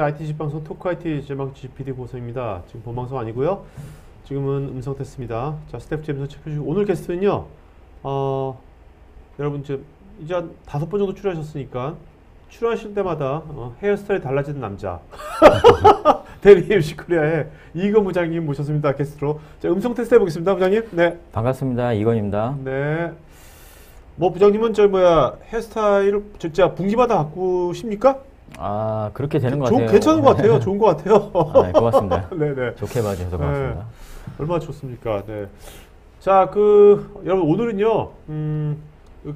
IT 집방송 토크 IT 제방 GPD 고성입니다. 지금 본방송 아니고요. 지금은 음성 테스트입니다. 자, 스태프 제임스 체크해주시고 오늘 게스트는요. 여러분 이제 한 5번 정도 출연하셨으니까 출연하실 때마다 헤어스타일이 달라지는 남자 대리 MC 코리아의 이건 부장님 모셨습니다. 게스트로. 자, 음성 테스트 해보겠습니다. 부장님. 네. 반갑습니다. 이건입니다. 네. 뭐 부장님은 헤어스타일을 진짜 분기마다 바꾸십니까? 아, 그렇게 되는 것 같아요. 괜찮은 것 같아요. 좋은 것 같아요. 네, 고맙습니다. 네네. 좋게 봐주셔서 고맙습니다. 네. 얼마나 좋습니까? 네. 자, 여러분, 오늘은요,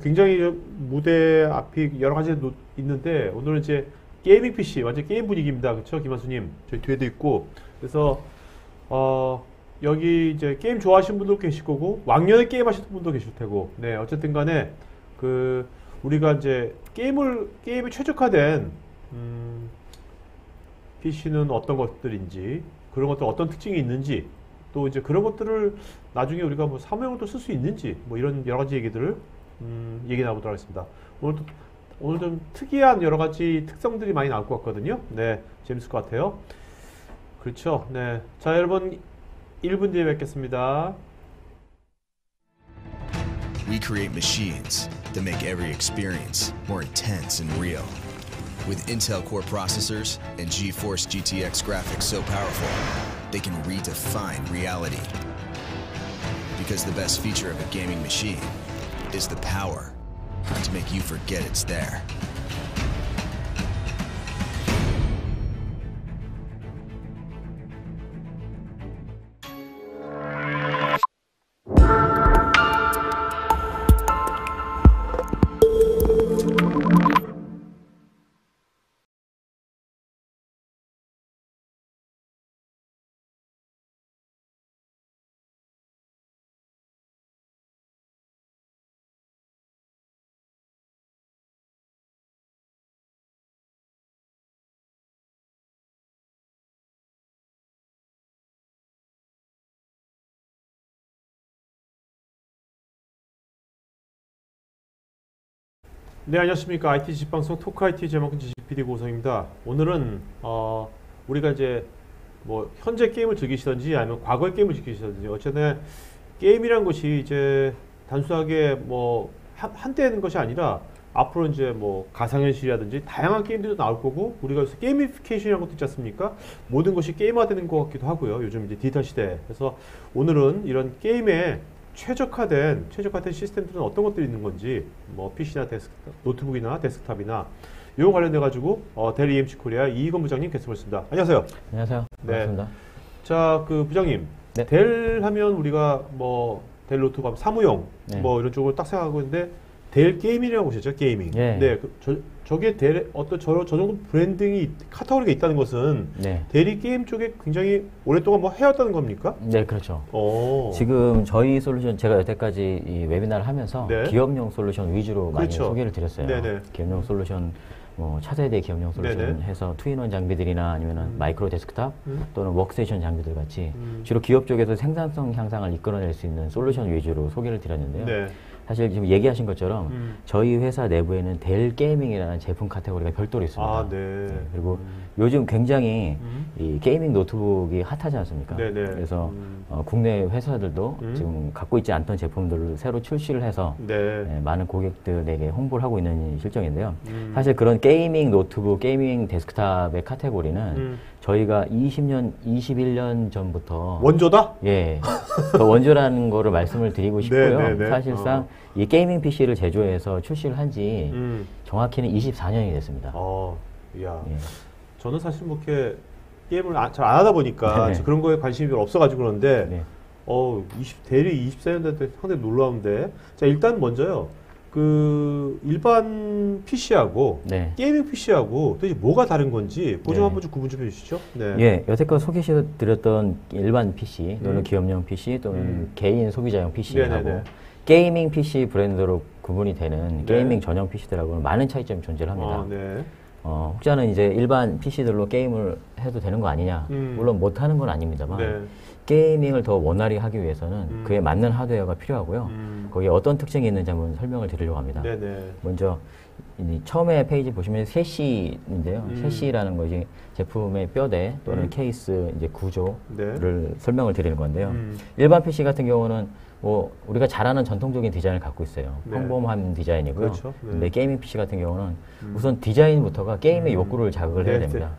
굉장히 무대 앞이 여러 가지 있는데, 오늘은 이제 게이밍 PC, 완전 게임 분위기입니다. 그쵸? 김한수님. 저희 뒤에도 있고. 그래서, 여기 이제 게임 좋아하시는 분도 계실 거고, 왕년에 게임 하시는 분도 계실 테고, 네. 어쨌든 간에, 우리가 이제 게임에 최적화된, PC는 어떤 것들인지, 그런 것들 어떤 특징이 있는지, 또 이제 그런 것들을 나중에 우리가 뭐 사무용으로 쓸 수 있는지, 뭐 이런 여러 가지 얘기들을, 얘기 나눠보도록 하겠습니다. 오늘 좀 특이한 여러 가지 특성들이 많이 나올 것 같거든요. 네, 재밌을 것 같아요. 그렇죠. 네. 자, 여러분, 1분 뒤에 뵙겠습니다. We create machines that make every experience more intense and real. With Intel Core processors and GeForce GTX graphics so powerful, they can redefine reality. Because the best feature of a gaming machine is the power to make you forget it's there. 네, 안녕하십니까. IT 지식방송 토크 IT 제목은 GPD 고성입니다. 오늘은 우리가 이제 뭐 현재 게임을 즐기시던지 아니면 과거의 게임을 즐기시던지 어쨌든 게임이란 것이 이제 단순하게 뭐 한때 하는 것이 아니라 앞으로 이제 뭐 가상현실이라든지 다양한 게임들도 나올 거고 우리가 요새 게이미피케이션이라는 것도 있지 않습니까? 모든 것이 게임화되는 것 같기도 하고요. 요즘 이제 디지털 시대. 그래서 오늘은 이런 게임에 최적화된 시스템들은 어떤 것들이 있는 건지 뭐 PC나 노트북이나 데스크탑이나 이거 관련돼 가지고 델 EMC 코리아 이희건 부장님 게스트 모셨습니다. 안녕하세요. 안녕하세요. 반갑습니다. 네. 자, 부장님. 네. 델 하면 우리가 뭐 델 노트북 사무용 네. 뭐 이런 쪽으로 딱 생각하고 있는데 델 게이밍이라고 보셨죠? 게이밍. 네. 저게 델 저 정도 브랜딩이 카테고리가 있다는 것은 네. 델이 게임 쪽에 굉장히 오랫동안 뭐 해왔다는 겁니까? 네, 그렇죠. 오. 지금 저희 솔루션 제가 여태까지 이 웨비나를 하면서 네. 기업용 솔루션 위주로 많이 그렇죠. 소개를 드렸어요. 네네. 기업용 솔루션 뭐 차세대 기업용 솔루션 네네. 해서 투인원 장비들이나 아니면은 마이크로 데스크탑 또는 워크스테이션 장비들 같이 주로 기업 쪽에서 생산성 향상을 이끌어낼 수 있는 솔루션 위주로 소개를 드렸는데요. 네. 사실 지금 얘기하신 것처럼 저희 회사 내부에는 델 게이밍이라는 제품 카테고리가 별도로 있습니다. 아, 네. 네, 그리고 요즘 굉장히 이 게이밍 노트북이 핫하지 않습니까? 네네. 그래서 국내 회사들도 지금 갖고 있지 않던 제품들을 새로 출시를 해서 네. 많은 고객들에게 홍보를 하고 있는 실정인데요. 사실 그런 게이밍 노트북, 게이밍 데스크탑의 카테고리는 저희가 20년, 21년 전부터 원조다? 예, 더 원조라는 거를 말씀을 드리고 싶고요. 네네네. 사실상 이 게이밍 PC를 제조해서 출시를 한 지 정확히는 24년이 됐습니다. 이야. 예. 저는 사실 뭐 이렇게 게임을 잘 안 하다 보니까 네. 그런 거에 관심이 별로 없어가지고 그러는데, 네. 대리 24년 됐는데 상당히 놀라운데. 자, 일단 먼저요. 일반 PC하고 네. 게이밍 PC하고 도대체 뭐가 다른 건지 그 좀 네. 한번 좀 구분 좀 해주시죠. 네. 예, 여태껏 소개해드렸던 일반 PC 또는 기업용 PC 또는 개인 소비자용 PC하고 네네네. 게이밍 PC 브랜드로 구분이 되는 네. 게이밍 전용 PC들하고는 많은 차이점이 존재를 합니다. 네. 혹자는 이제 일반 PC들로 게임을 해도 되는 거 아니냐. 물론 못하는 건 아닙니다만 네. 게이밍을 더 원활히 하기 위해서는 그에 맞는 하드웨어가 필요하고요. 거기에 어떤 특징이 있는지 한번 설명을 드리려고 합니다. 네네. 먼저 이 처음에 페이지 보시면 셋시인데요. 셋시라는 것이 제품의 뼈대 또는 케이스 이제 구조를 설명을 드리는 건데요. 일반 PC 같은 경우는 뭐 우리가 잘 아는 전통적인 디자인을 갖고 있어요. 평범한 디자인이고요. 그렇죠. 근데 게이밍 PC 같은 경우는 우선 디자인부터가 게임의 욕구를 자극을 해야 됩니다.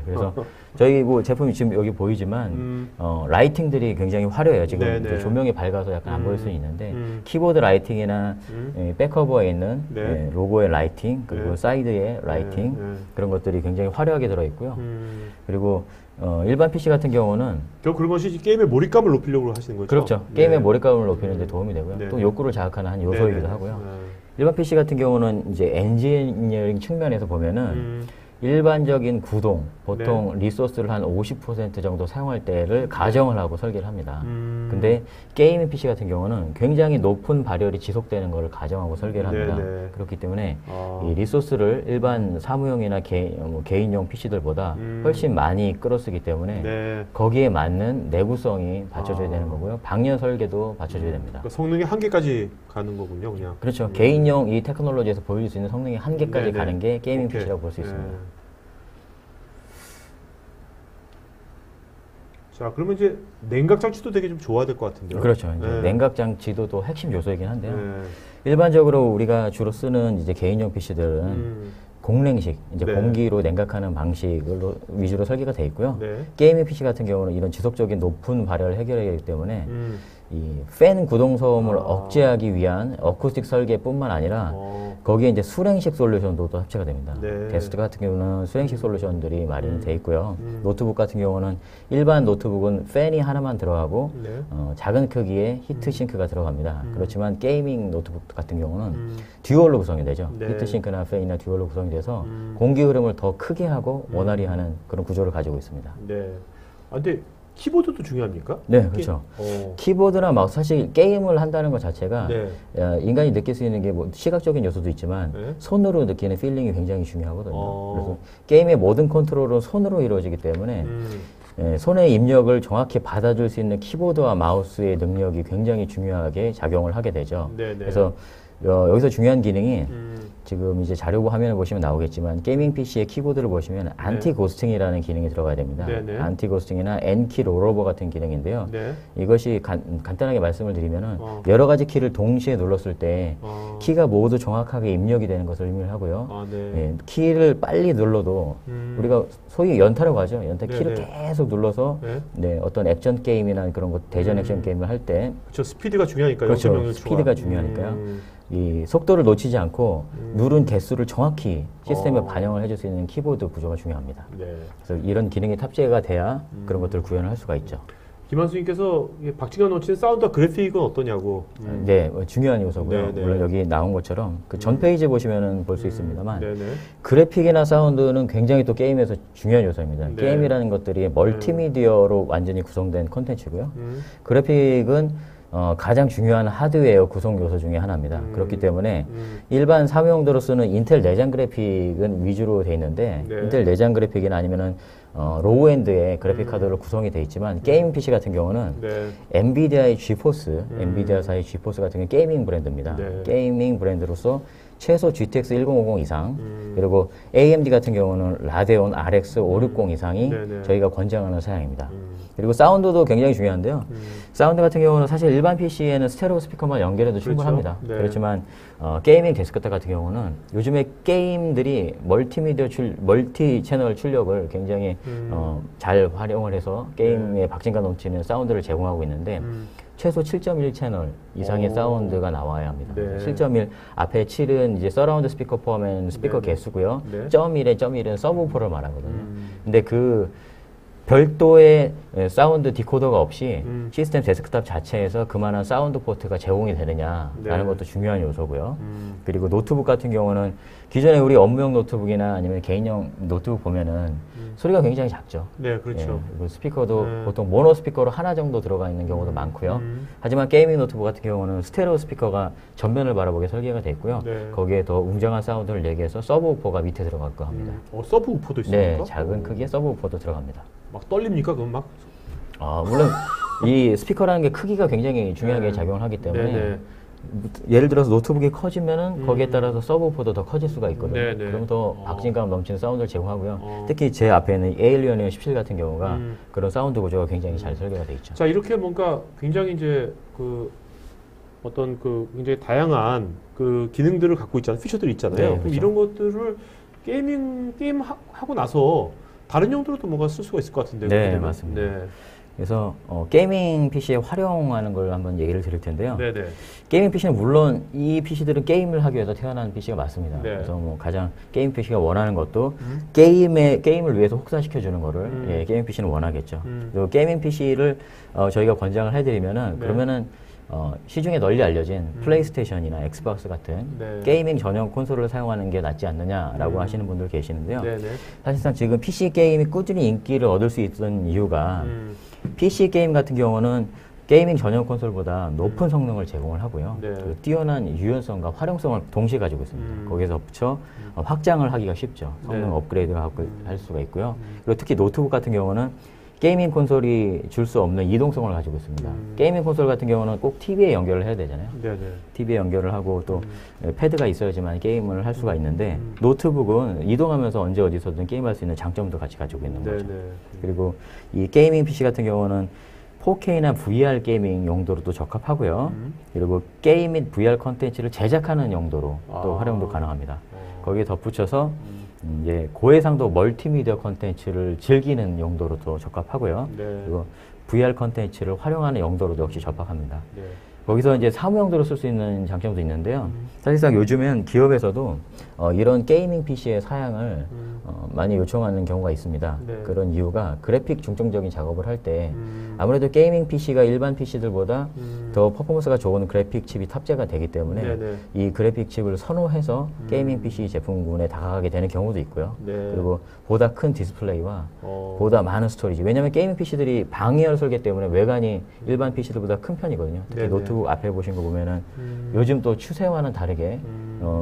그래서 저희 뭐 제품이 지금 여기 보이지만 라이팅들이 굉장히 화려해요. 지금 이제 조명이 밝아서 약간 안 보일 수는 있는데 키보드 라이팅이나 백커버에 있는 로고의 라이팅 그리고 사이드의 라이팅 그런 것들이 굉장히 화려하게 들어있고요. 그리고 일반 PC 같은 경우는 그런 것이 게임의 몰입감을 높이려고 하시는 거죠? 그렇죠. 게임의 몰입감을 높이는 데 도움이 되고요. 또 욕구를 자극하는 한 요소이기도 하고요. 일반 PC 같은 경우는 이제 엔지니어링 측면에서 보면은 일반적인 구동, 보통 리소스를 한 50% 정도 사용할 때를 가정을 하고 설계를 합니다. 근데 게이밍 PC 같은 경우는 굉장히 높은 발열이 지속되는 것을 가정하고 설계를 합니다. 그렇기 때문에 이 리소스를 일반 사무용이나 개인용 PC들보다 훨씬 많이 끌어쓰기 때문에 거기에 맞는 내구성이 받쳐줘야 되는 거고요. 방열 설계도 받쳐줘야 됩니다. 그러니까 성능의 한계까지 가는 거군요, 그냥. 그렇죠. 개인용 이 테크놀로지에서 보여줄 수 있는 성능의 한계까지 가는 게 게이밍 PC라고 볼 수 있습니다. 자, 그러면 이제 냉각 장치도 되게 좀 좋아야 될 것 같은데요. 그렇죠. 이제 냉각 장치도 또 핵심 요소이긴 한데요. 일반적으로 우리가 주로 쓰는 이제 개인용 PC들은 공냉식, 이제 공기로 냉각하는 방식으로 위주로 설계가 돼 있고요. 게이밍 PC 같은 경우는 이런 지속적인 높은 발열을 해결해야 하기 때문에 이 팬 구동소음을 억제하기 위한 어쿠스틱 설계뿐만 아니라 거기에 이제 수랭식 솔루션도 또 합체가 됩니다. 데스크 같은 경우는 수랭식 솔루션들이 마련이 돼 있고요. 노트북 같은 경우는 일반 노트북은 팬이 하나만 들어가고 작은 크기의 히트싱크가 들어갑니다. 그렇지만 게이밍 노트북 같은 경우는 듀얼로 구성이 되죠. 히트싱크나 팬이나 듀얼로 구성이 돼서 공기 흐름을 더 크게 하고 원활히 하는 그런 구조를 가지고 있습니다. 근데 키보드도 중요합니까? 네, 그렇죠. 키보드나 마우스, 사실 게임을 한다는 것 자체가 인간이 느낄 수 있는 게 뭐 시각적인 요소도 있지만 손으로 느끼는 필링이 굉장히 중요하거든요. 그래서 게임의 모든 컨트롤은 손으로 이루어지기 때문에 손의 입력을 정확히 받아줄 수 있는 키보드와 마우스의 능력이 굉장히 중요하게 작용을 하게 되죠. 그래서 여기서 중요한 기능이 지금 이제 자료보 화면을 보시면 나오겠지만 게이밍 PC의 키보드를 보시면 안티 고스팅이라는 기능이 들어가야 됩니다. 안티 고스팅이나 N키 롤오버 같은 기능인데요. 이것이 간단하게 말씀을 드리면은 여러 가지 키를 동시에 눌렀을 때 키가 모두 정확하게 입력이 되는 것을 의미를 하고요. 키를 빨리 눌러도 우리가 소위 연타라고 하죠. 연타 키를 계속 눌러서 어떤 액션 게임이나 그런 것 대전 액션 게임을 할 때 그렇죠. 스피드가 중요하니까요. 그렇죠. 스피드가 중요하니까요. 이 속도를 놓치지 않고 누른 개수를 정확히 시스템에 반영을 해줄 수 있는 키보드 구조가 중요합니다. 그래서 이런 기능이 탑재가 돼야 그런 것들을 구현을 할 수가 있죠. 김한수님께서 박진감 넘치는 사운드와 그래픽은 어떠냐고. 네, 중요한 요소고요. 물론 여기 나온 것처럼 그 전 페이지 보시면은 볼 수 있습니다만 그래픽이나 사운드는 굉장히 또 게임에서 중요한 요소입니다. 게임이라는 것들이 멀티미디어로 완전히 구성된 콘텐츠고요. 그래픽은 가장 중요한 하드웨어 구성 요소 중에 하나입니다. 그렇기 때문에 일반 사무용도로 쓰는 인텔 내장 그래픽은 위주로 돼 있는데 인텔 내장 그래픽이나 아니면은 로우엔드의 그래픽 카드로 구성이 돼 있지만 게이밍 PC 같은 경우는 엔비디아의 지포스, 엔비디아사의 지포스 같은 경우는 게이밍 브랜드입니다. 게이밍 브랜드로서 최소 GTX 1050 이상 그리고 AMD 같은 경우는 라데온 RX 560 이상이 저희가 권장하는 사양입니다. 그리고 사운드도 굉장히 중요한데요. 사운드 같은 경우는 사실 일반 PC에는 스테레오 스피커만 연결해도 충분합니다. 그렇지만 게이밍 데스크탑 같은 경우는 요즘에 게임들이 멀티 채널 출력을 굉장히 잘 활용을 해서 게임에 박진감 넘치는 사운드를 제공하고 있는데 최소 7.1 채널 이상의 사운드가 나와야 합니다. 7.1 앞에 7은 이제 서라운드 스피커 포함한 스피커 개수고요. 1.1은 서브우퍼를 말하거든요. 근데 그 별도의 사운드 디코더가 없이 시스템 데스크탑 자체에서 그만한 사운드 포트가 제공이 되느냐라는 것도 중요한 요소고요. 그리고 노트북 같은 경우는 기존에 우리 업무용 노트북이나 아니면 개인용 노트북 보면은 소리가 굉장히 작죠. 그리고 스피커도 보통 모노 스피커로 하나 정도 들어가 있는 경우도 많고요. 하지만 게이밍 노트북 같은 경우는 스테레오 스피커가 전면을 바라보게 설계가 되어 있고요. 거기에 더 웅장한 사운드를 내기 위해서 서브우퍼가 밑에 들어가고 합니다. 서브우퍼도 있습니까? 네, 작은 크기의 서브우퍼도 들어갑니다. 막 떨립니까? 그럼 막? 물론 이 스피커라는 게 크기가 굉장히 중요하게 작용을 하기 때문에 예를 들어서 노트북이 커지면은 거기에 따라서 서브우퍼도 더 커질 수가 있거든요. 네네. 그럼 더 박진감 넘치는 사운드를 제공하고요. 특히 제 앞에 있는 에일리언 17 같은 경우가 그런 사운드 구조가 굉장히 잘 설계가 돼 있죠. 자, 이렇게 뭔가 굉장히 이제 어떤 굉장히 다양한 기능들을 갖고 있잖아요. 피처들이 있잖아요. 네, 그럼 그렇죠. 이런 것들을 게임 하고 나서 다른 용도로도 뭔가 쓸 수가 있을 것 같은데요. 네, 맞습니다. 네. 그래서 게이밍 PC에 활용하는 걸 한번 얘기를 드릴 텐데요. 네네. 게이밍 PC는 물론 이 PC들은 게임을 하기 위해서 태어난 PC가 맞습니다. 네. 그래서 뭐 가장 게임 PC가 원하는 것도 게임을 위해서 혹사시켜주는 거를 예, 게이밍 PC는 원하겠죠. 그리고 게이밍 PC를 저희가 권장을 해드리면은 네. 그러면은 시중에 널리 알려진 플레이스테이션이나 엑스박스 같은 네. 게이밍 전용 콘솔을 사용하는 게 낫지 않느냐라고 하시는 분들 계시는데요. 네네. 사실상 지금 PC 게임이 꾸준히 인기를 얻을 수 있던 이유가 PC 게임 같은 경우는 게이밍 전용 콘솔보다 높은 성능을 제공을 하고요. 네. 그 뛰어난 유연성과 활용성을 동시에 가지고 있습니다. 거기서 붙여 확장을 하기가 쉽죠. 성능 네. 업그레이드가 할 수가 있고요. 그리고 특히 노트북 같은 경우는 게이밍 콘솔이 줄 수 없는 이동성을 가지고 있습니다. 게이밍 콘솔 같은 경우는 꼭 TV에 연결을 해야 되잖아요. 네네. TV에 연결을 하고 또 패드가 있어야지만 게임을 할 수가 있는데 노트북은 이동하면서 언제 어디서든 게임할 수 있는 장점도 같이 가지고 있는 거죠. 네네. 그리고 이 게이밍 PC 같은 경우는 4K나 VR 게이밍 용도로도 적합하고요. 그리고 게임 및 VR 컨텐츠를 제작하는 용도로 또 활용도 가능합니다. 거기에 덧붙여서 이제 고해상도 멀티미디어 컨텐츠를 즐기는 용도로도 적합하고요. 네. 그리고 VR 컨텐츠를 활용하는 용도로도 역시 적합합니다. 네. 거기서 이제 사무 용도로 쓸 수 있는 장점도 있는데요. 사실상 요즘엔 기업에서도 이런 게이밍 PC의 사양을 많이 요청하는 경우가 있습니다. 네. 그런 이유가 그래픽 중점적인 작업을 할 때 아무래도 게이밍 PC가 일반 PC들보다 더 퍼포먼스가 좋은 그래픽 칩이 탑재가 되기 때문에 네네. 이 그래픽 칩을 선호해서 게이밍 PC 제품군에 다가가게 되는 경우도 있고요. 네. 그리고 보다 큰 디스플레이와 보다 많은 스토리지. 왜냐하면 게이밍 PC들이 방열 설계 때문에 외관이 일반 PC들보다 큰 편이거든요. 특히 네네. 노트북 앞에 보신 거 보면은 요즘 또 추세와는 다르게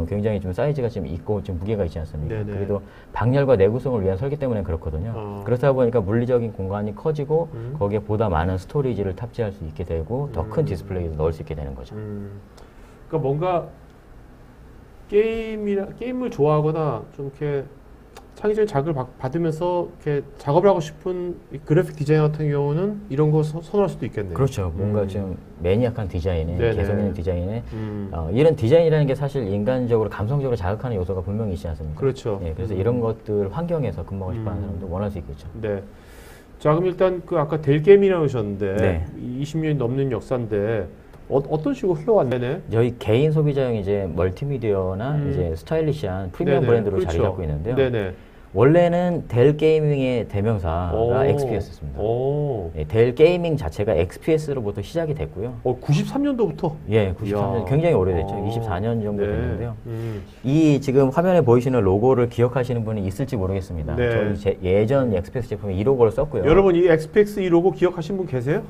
굉장히 좀 사이즈가 좀 있고 좀 무게가 있지 않습니까? 네네. 그래도 방열과 내구성을 위한 설계 때문에 그렇거든요. 그렇다 보니까 물리적인 공간이 커지고 거기에 보다 많은 스토리지를 탑재할 수 있게 되고 더 큰 디스플레이도 넣을 수 있게 되는 거죠. 그러니까 뭔가 게임을 좋아하거나 좀 이렇게 창의적인 자극을 받으면서 이렇게 작업을 하고 싶은 이 그래픽 디자인 같은 경우는 이런 거 선호할 수도 있겠네요. 그렇죠. 뭔가 좀 매니악한 디자인에 네네. 개성 있는 디자인에 이런 디자인이라는 게 사실 인간적으로 감성적으로 자극하는 요소가 분명히 있지 않습니까? 그렇죠. 네, 그래서 이런 것들 환경에서 근무하고 싶어하는 사람도 원할 수 있겠죠. 네. 자, 그럼 일단 아까 델 게임이라고 하셨는데 네. 20년이 넘는 역사인데 어떤 식으로 흘러왔네? 저희 개인 소비자용 이제 멀티미디어나 이제 스타일리시한 프리미엄 네네. 브랜드로 그렇죠. 자리 잡고 있는데요. 네네. 원래는 델 게이밍의 대명사가 XPS였습니다. 네, 델 게이밍 자체가 XPS로부터 시작이 됐고요. 93년도부터? 예, 93년 굉장히 오래됐죠. 24년 정도 네. 됐는데요. 이 지금 화면에 보이시는 로고를 기억하시는 분이 있을지 모르겠습니다. 네. 저희 예전 XPS 제품에 이 로고를 썼고요. 여러분 이 XPX 이 로고 기억하신 분 계세요?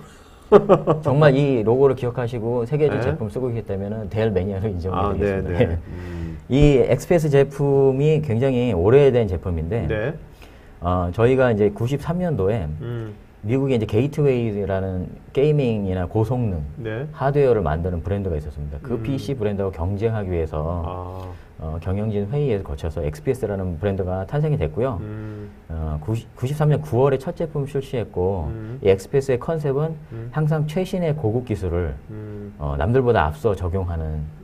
정말 이 로고를 기억하시고 세계적 네. 제품 쓰고 계시기 때문에 델 매니아로 인정이 되겠습니다. 네네. 이 XPS 제품이 굉장히 오래된 제품인데 네. 저희가 이제 93년도에 미국에 이제 게이트웨이라는 게이밍이나 고성능 네. 하드웨어를 만드는 브랜드가 있었습니다. 그 PC 브랜드와 경쟁하기 위해서 경영진 회의에 거쳐서 XPS라는 브랜드가 탄생이 됐고요. 93년 9월에 첫 제품 출시했고 이 XPS의 컨셉은 항상 최신의 고급 기술을 남들보다 앞서 적용하는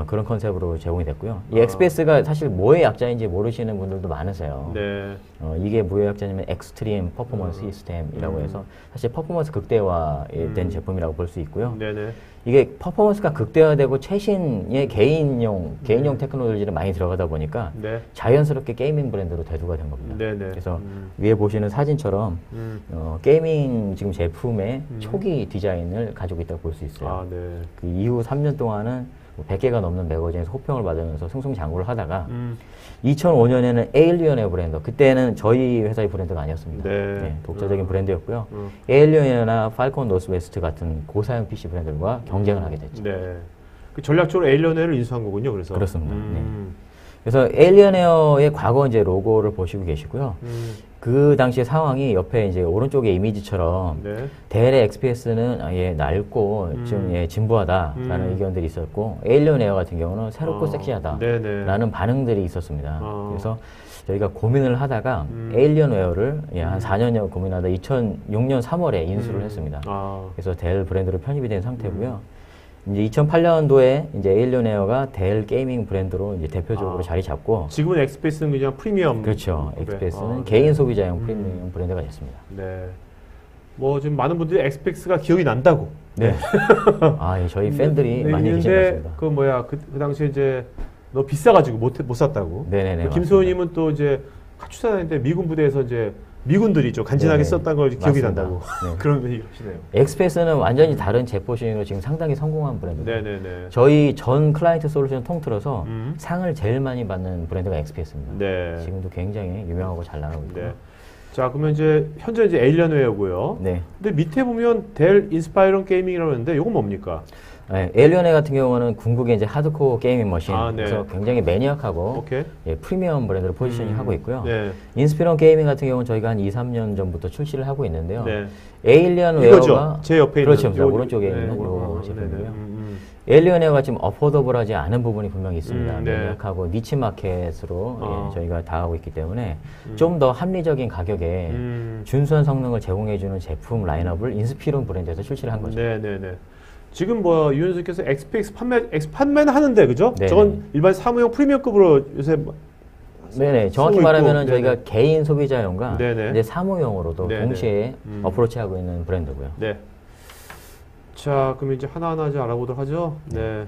그런 컨셉으로 제공이 됐고요. 이 XPS가 사실 뭐의 약자인지 모르시는 분들도 많으세요. 네. 이게 뭐의 약자냐면 엑스트림 퍼포먼스 시스템이라고 해서 사실 퍼포먼스 극대화된 제품이라고 볼 수 있고요. 네네. 이게 퍼포먼스가 극대화되고 최신의 개인용 테크놀로지를 많이 들어가다 보니까 네. 자연스럽게 게이밍 브랜드로 대두가 된 겁니다. 네네. 그래서 위에 보시는 사진처럼 게이밍 지금 제품의 초기 디자인을 가지고 있다고 볼 수 있어요. 아, 네. 그 이후 3년 동안은 100개가 넘는 매거진에서 호평을 받으면서 승승장구를 하다가 2005년에는 에일리언의 브랜드, 그때는 저희 회사의 브랜드가 아니었습니다. 네. 독자적인 브랜드였고요. 에일리언이나 팔콘 노스웨스트 같은 고사양 PC 브랜드들과 경쟁을 하게 됐죠. 네. 그 전략적으로 에일리언웨어를 인수한 거군요. 그래서. 그렇습니다. 네. 그래서 에일리언웨어의 과거 이제 로고를 보시고 계시고요. 그 당시의 상황이 옆에 이제 오른쪽의 이미지처럼 네. 델의 XPS는 아예 낡고 좀 예, 진부하다라는 의견들이 있었고 에일리언 에어 같은 경우는 새롭고 섹시하다라는 반응들이 있었습니다. 그래서 저희가 고민을 하다가 에일리언 웨어를 예, 한 4년여 고민하다 2006년 3월에 인수를 했습니다. 그래서 델 브랜드로 편입이 된 상태고요. 이제 2008년도에 이제 에일리언 에어가 델 게이밍 브랜드로 이제 대표적으로 자리 잡고 지금은 엑스페이스는 그냥 프리미엄. 그렇죠. 엑스페이스는 개인 소비자용 프리미엄 브랜드가 됐습니다. 네. 뭐 지금 많은 분들이 엑스페이스가 기억이 난다고. 네. 아, 예, 저희 팬들이 많이 계신 것 같습니다. 그 뭐야 그 당시에 이제 너 비싸가지고 못 샀다고. 네네네. 김소연님은 또 이제 가출사다니는데 미군 부대에서 이제 미군들이 좀 간지나게 썼던 걸 기억이 난다고. 네. 그런 얘기 하시네요. 엑스페이스는 완전히 다른 제포싱으로 지금 상당히 성공한 브랜드입니다. 네네네. 저희 전 클라이언트 솔루션 통틀어서 상을 제일 많이 받는 브랜드가 엑스페이스입니다. 네. 지금도 굉장히 유명하고 잘 나가고 있고요. 네. 자, 그러면 이제 현재 이제 에일리언 웨어고요. 네. 근데 밑에 보면 델 인스파이런 게이밍이라고 하는데 이건 뭡니까? 네, 에일리언 웨어 같은 경우는 궁극의 이제 하드코어 게이밍 머신, 네. 그래서 굉장히 매니악하고 예, 프리미엄 브랜드로 포지셔닝 하고 있고요. 네. 인스피런 게이밍 같은 경우는 저희가 한 2, 3년 전부터 출시를 하고 있는데요. 네. 에일리언 이거죠? 웨어가 제 옆에 그렇죠, 있는 오른쪽에 네. 있는 요 제품이고요. 에일리언 웨어가 지금 어포더블하지 않은 부분이 분명히 있습니다. 네. 매니악하고 니치 마켓으로 예, 저희가 다가고 있기 때문에 좀 더 합리적인 가격에 준수한 성능을 제공해주는 제품 라인업을 인스피론 브랜드에서 출시를 한 거죠. 네네네. 지금 뭐 유현수께서 엑스페이스 판매는 하는데 그죠? 네네. 저건 일반 사무용 프리미엄급으로 요새 네네. 정확히 말하면은 저희가 개인 소비자용과 네네. 이제 사무용으로도 네네. 동시에 어프로치하고 있는 브랜드고요. 네. 자, 그럼 이제 하나하나 이제 알아보도록 하죠. 네.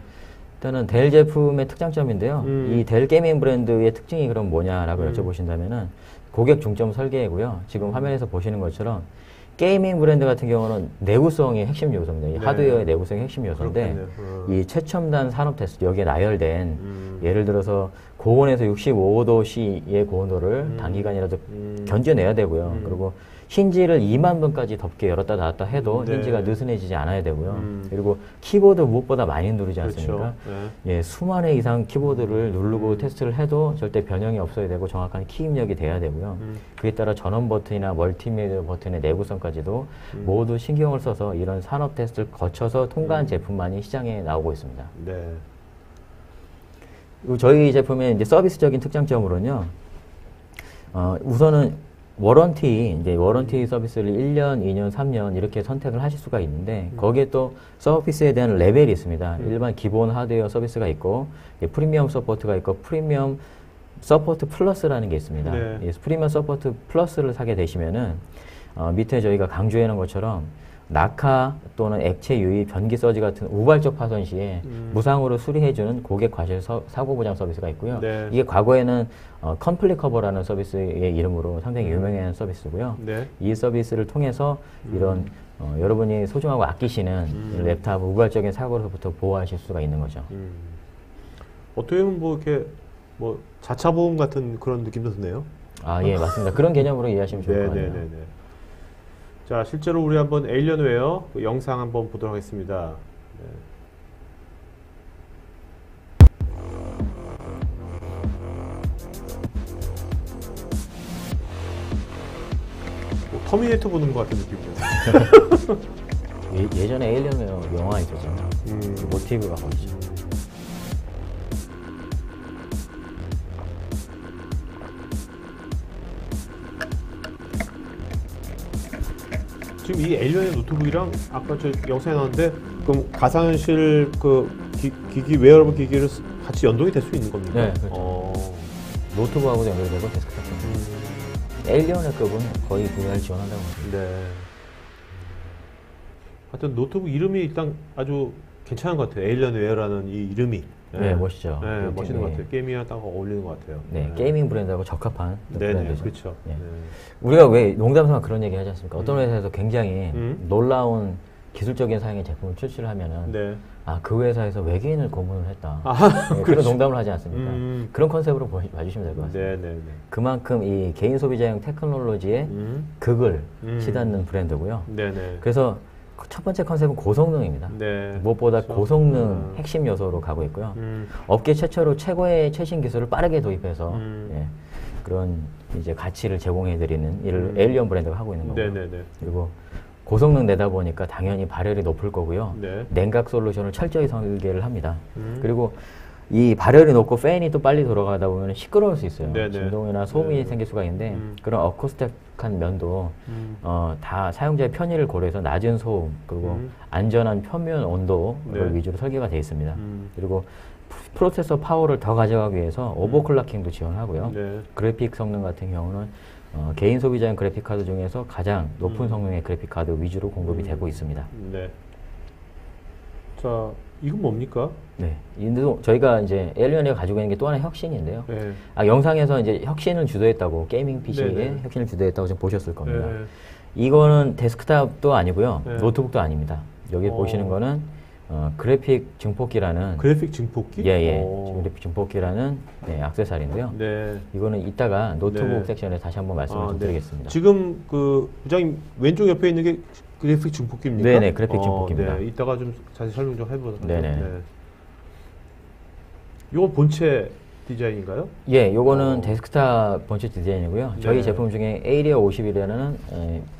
일단은 델 제품의 특장점인데요. 이 델 게이밍 브랜드의 특징이 그럼 뭐냐라고 여쭤보신다면은 고객 중점 설계이고요. 지금 화면에서 보시는 것처럼 게이밍 브랜드 같은 경우는 내구성이 핵심 요소입니다. 이 하드웨어의 내구성이 핵심 요소인데 이 최첨단 산업 테스트 여기에 나열된 예를 들어서 고온에서 65도씨의 고온도를 단기간이라도 견뎌내야 되고요. 그리고 힌지를 2만 번까지 덮게 열었다 닫았다 해도 힌지가 느슨해지지 않아야 되고요. 그리고 키보드 무엇보다 많이 누르지 않습니까? 그렇죠. 예, 수만 회 이상 키보드를 누르고 테스트를 해도 절대 변형이 없어야 되고 정확한 키 입력이 돼야 되고요. 그에 따라 전원 버튼이나 멀티미디어 버튼의 내구성까지도 모두 신경을 써서 이런 산업 테스트를 거쳐서 통과한 제품만이 시장에 나오고 있습니다. 네. 저희 제품의 이제 서비스적인 특장점으로는요. 우선은 워런티 서비스를 1년, 2년, 3년 이렇게 선택을 하실 수가 있는데 거기에 또 서비스에 대한 레벨이 있습니다. 일반 기본 하드웨어 서비스가 있고 프리미엄 서포트가 있고 프리미엄 서포트 플러스라는 게 있습니다. 네. 프리미엄 서포트 플러스를 사게 되시면은 밑에 저희가 강조해 놓은 것처럼 낙하 또는 액체 유입, 변기 서지 같은 우발적 파손 시에 무상으로 수리해주는 고객 과실 사고 보장 서비스가 있고요. 네. 이게 과거에는 컴플릿 커버라는 서비스의 이름으로 상당히 유명한 서비스고요. 네. 이 서비스를 통해서 이런 여러분이 소중하고 아끼시는 랩탑 우발적인 사고로부터 보호하실 수가 있는 거죠. 어떻게 보면 뭐 이렇게 뭐 자차 보험 같은 그런 느낌도 드네요. 아, 예, 맞습니다. 그런 개념으로 이해하시면 좋을 것 같네요. 네네네. 자, 실제로 우리 한번 에일리언 웨어 그 영상 한번 보도록 하겠습니다. 네. 뭐 터미네이터 보는 것 같은 느낌이에요. 예전에 에일리언 웨어 영화 있었잖아요. 그 모티브가 거기죠. 지금 이 에일리언의 노트북이랑 아까 저 영상에 나왔는데 그럼 가상현실 그 기기 웨어러블 기기를 같이 연동이 될 수 있는 겁니까? 네, 그렇죠. 노트북하고도 연결되고 데스크탑도. 에일리언의 급은 거의 VR 지원한다고 합니다. 네. 하여튼 노트북 이름이 일단 아주 괜찮은 것 같아요. 에일리언 웨어라는 이 이름이. 네, 멋있죠. 네, 멋있는 것 같아요. 게이밍이랑 딱 어울리는 것 같아요. 네, 게이밍 브랜드하고 적합한 브랜드죠. 그렇죠. 네. 우리가 왜 농담삼아 그런 얘기 하지 않습니까? 어떤 회사에서 굉장히 놀라운 기술적인 사양의 제품을 출시를 하면은 그 회사에서 외계인을 고문을 했다. 네, 그런 농담을 하지 않습니까? 그런 컨셉으로 봐주시면 될 것 같습니다. 그만큼 이 개인 소비자용 테크놀로지의 극을 치닫는 브랜드고요. 그래서 첫 번째 컨셉은 고성능입니다. 무엇보다 그렇죠. 고성능 핵심 요소로 가고 있고요. 업계 최초로 최고의 최신 기술을 빠르게 도입해서 그런 이제 가치를 제공해드리는 일을 에일리언 브랜드가 하고 있는 거고요. 네네네. 그리고 고성능 내다 보니까 당연히 발열이 높을 거고요. 네. 냉각 솔루션을 철저히 설계를 합니다. 그리고 이 발열이 높고 팬이 또 빨리 돌아가다 보면 시끄러울 수 있어요. 네네. 진동이나 소음이 생길 수가 있는데 그런 어쿠스틱한 면도 다 사용자의 편의를 고려해서 낮은 소음 그리고 안전한 표면 온도를 네. 위주로 설계가 되어 있습니다. 그리고 프로세서 파워를 더 가져가기 위해서 오버클럭킹도 지원하고요. 네. 그래픽 성능 같은 경우는 개인 소비자용 그래픽 카드 중에서 가장 높은 성능의 그래픽 카드 위주로 공급이 되고 있습니다. 네. 자, 이건 뭡니까? 네. 저희가 이제 에일리언이 가지고 있는 게 또 하나의 혁신인데요. 네. 영상에서 이제 혁신을 주도했다고, 게이밍 PC에 네네. 혁신을 주도했다고 지금 보셨을 겁니다. 네. 이거는 데스크탑도 아니고요. 네. 노트북도 아닙니다. 여기 보시는 거는 그래픽 증폭기라는 그래픽 증폭기? 예. 그래픽 증폭기라는 액세서리인데요. 네. 이거는 이따가 노트북 네. 섹션에 다시 한번 말씀을 좀 네. 드리겠습니다. 지금 그 부장님 왼쪽 옆에 있는 게 그래픽 증폭기입니까? 네네, 그래픽 증폭기입니다. 네. 이따가 좀 자세히 설명 좀 해보도록 하죠. 네네. 네. 이건 본체 디자인인가요? 예, 요거는 데스크탑 본체 디자인이고요. 저희 네. 제품 중에 에이리어 50이라는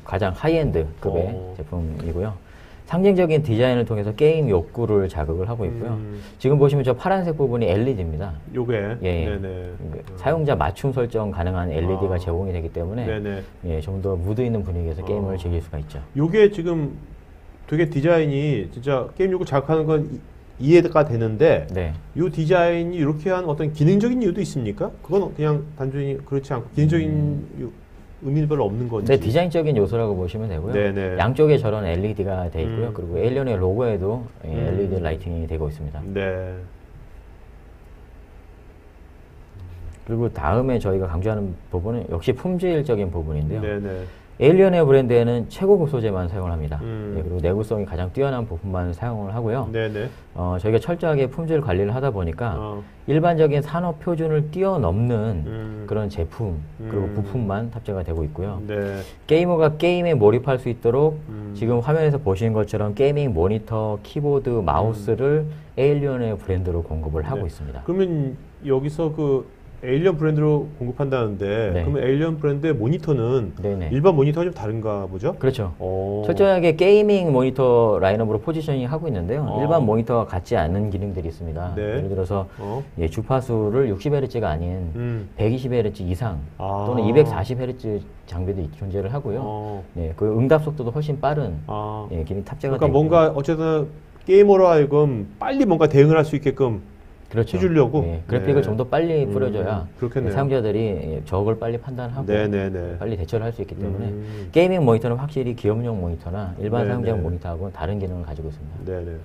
가장 하이엔드 급의 제품이고요. 상징적인 디자인을 통해서 게임 욕구를 자극을 하고 있고요. 지금 보시면 저 파란색 부분이 LED입니다. 요게? 예. 네네. 사용자 맞춤 설정 가능한 LED가 제공이 되기 때문에 네네. 예, 좀 더 무드 있는 분위기에서 게임을 즐길 수가 있죠. 요게 지금 되게 디자인이 진짜 게임 욕구 자극하는 건 이해가 되는데 네. 이 디자인이 이렇게 한 어떤 기능적인 이유도 있습니까? 그건 그냥 단순히 그렇지 않고 기능적인 의미는 별로 없는 건지. 네, 디자인적인 요소라고 보시면 되고요. 네네. 양쪽에 저런 LED가 돼 있고요. 그리고 에일리언의 로고에도 LED 라이팅이 되고 있습니다. 네. 그리고 다음에 저희가 강조하는 부분은 역시 품질적인 부분인데요. 네네. 에일리언의 브랜드에는 최고급 소재만 사용을 합니다. 예, 그리고 내구성이 가장 뛰어난 부품만 사용을 하고요. 네네. 저희가 철저하게 품질 관리를 하다 보니까 일반적인 산업 표준을 뛰어넘는 그런 제품 그리고 부품만 탑재가 되고 있고요. 네. 게이머가 게임에 몰입할 수 있도록 지금 화면에서 보시는 것처럼 게이밍 모니터, 키보드, 마우스를 에일리언의 브랜드로 공급을 하고 있습니다. 그러면 여기서 그 에일리언 브랜드로 공급한다는데 네. 그러면 에일리언 브랜드의 모니터는 네네. 일반 모니터와 좀 다른가 보죠? 그렇죠. 오. 철저하게 게이밍 모니터 라인업으로 포지셔닝 하고 있는데요. 어. 일반 모니터와 같지 않은 기능들이 있습니다. 네. 예를 들어서 예, 주파수를 60Hz가 아닌 120Hz 이상 또는 240Hz 장비도 존재를 하고요. 예, 그 응답 속도도 훨씬 빠른 예, 기능 탑재가 그러니까 되고 뭔가 어쨌든 게이머로 하여금 빨리 뭔가 대응을 할 수 있게끔 그렇죠. 해주려고 예, 그래픽을 좀 더 빨리 뿌려줘야 그렇겠네요. 사용자들이 적을 빨리 판단하고 네네네. 빨리 대처를 할 수 있기 때문에 게이밍 모니터는 확실히 기업용 모니터나 일반 네네. 사용자용 모니터하고는 다른 기능을 가지고 있습니다. 네네.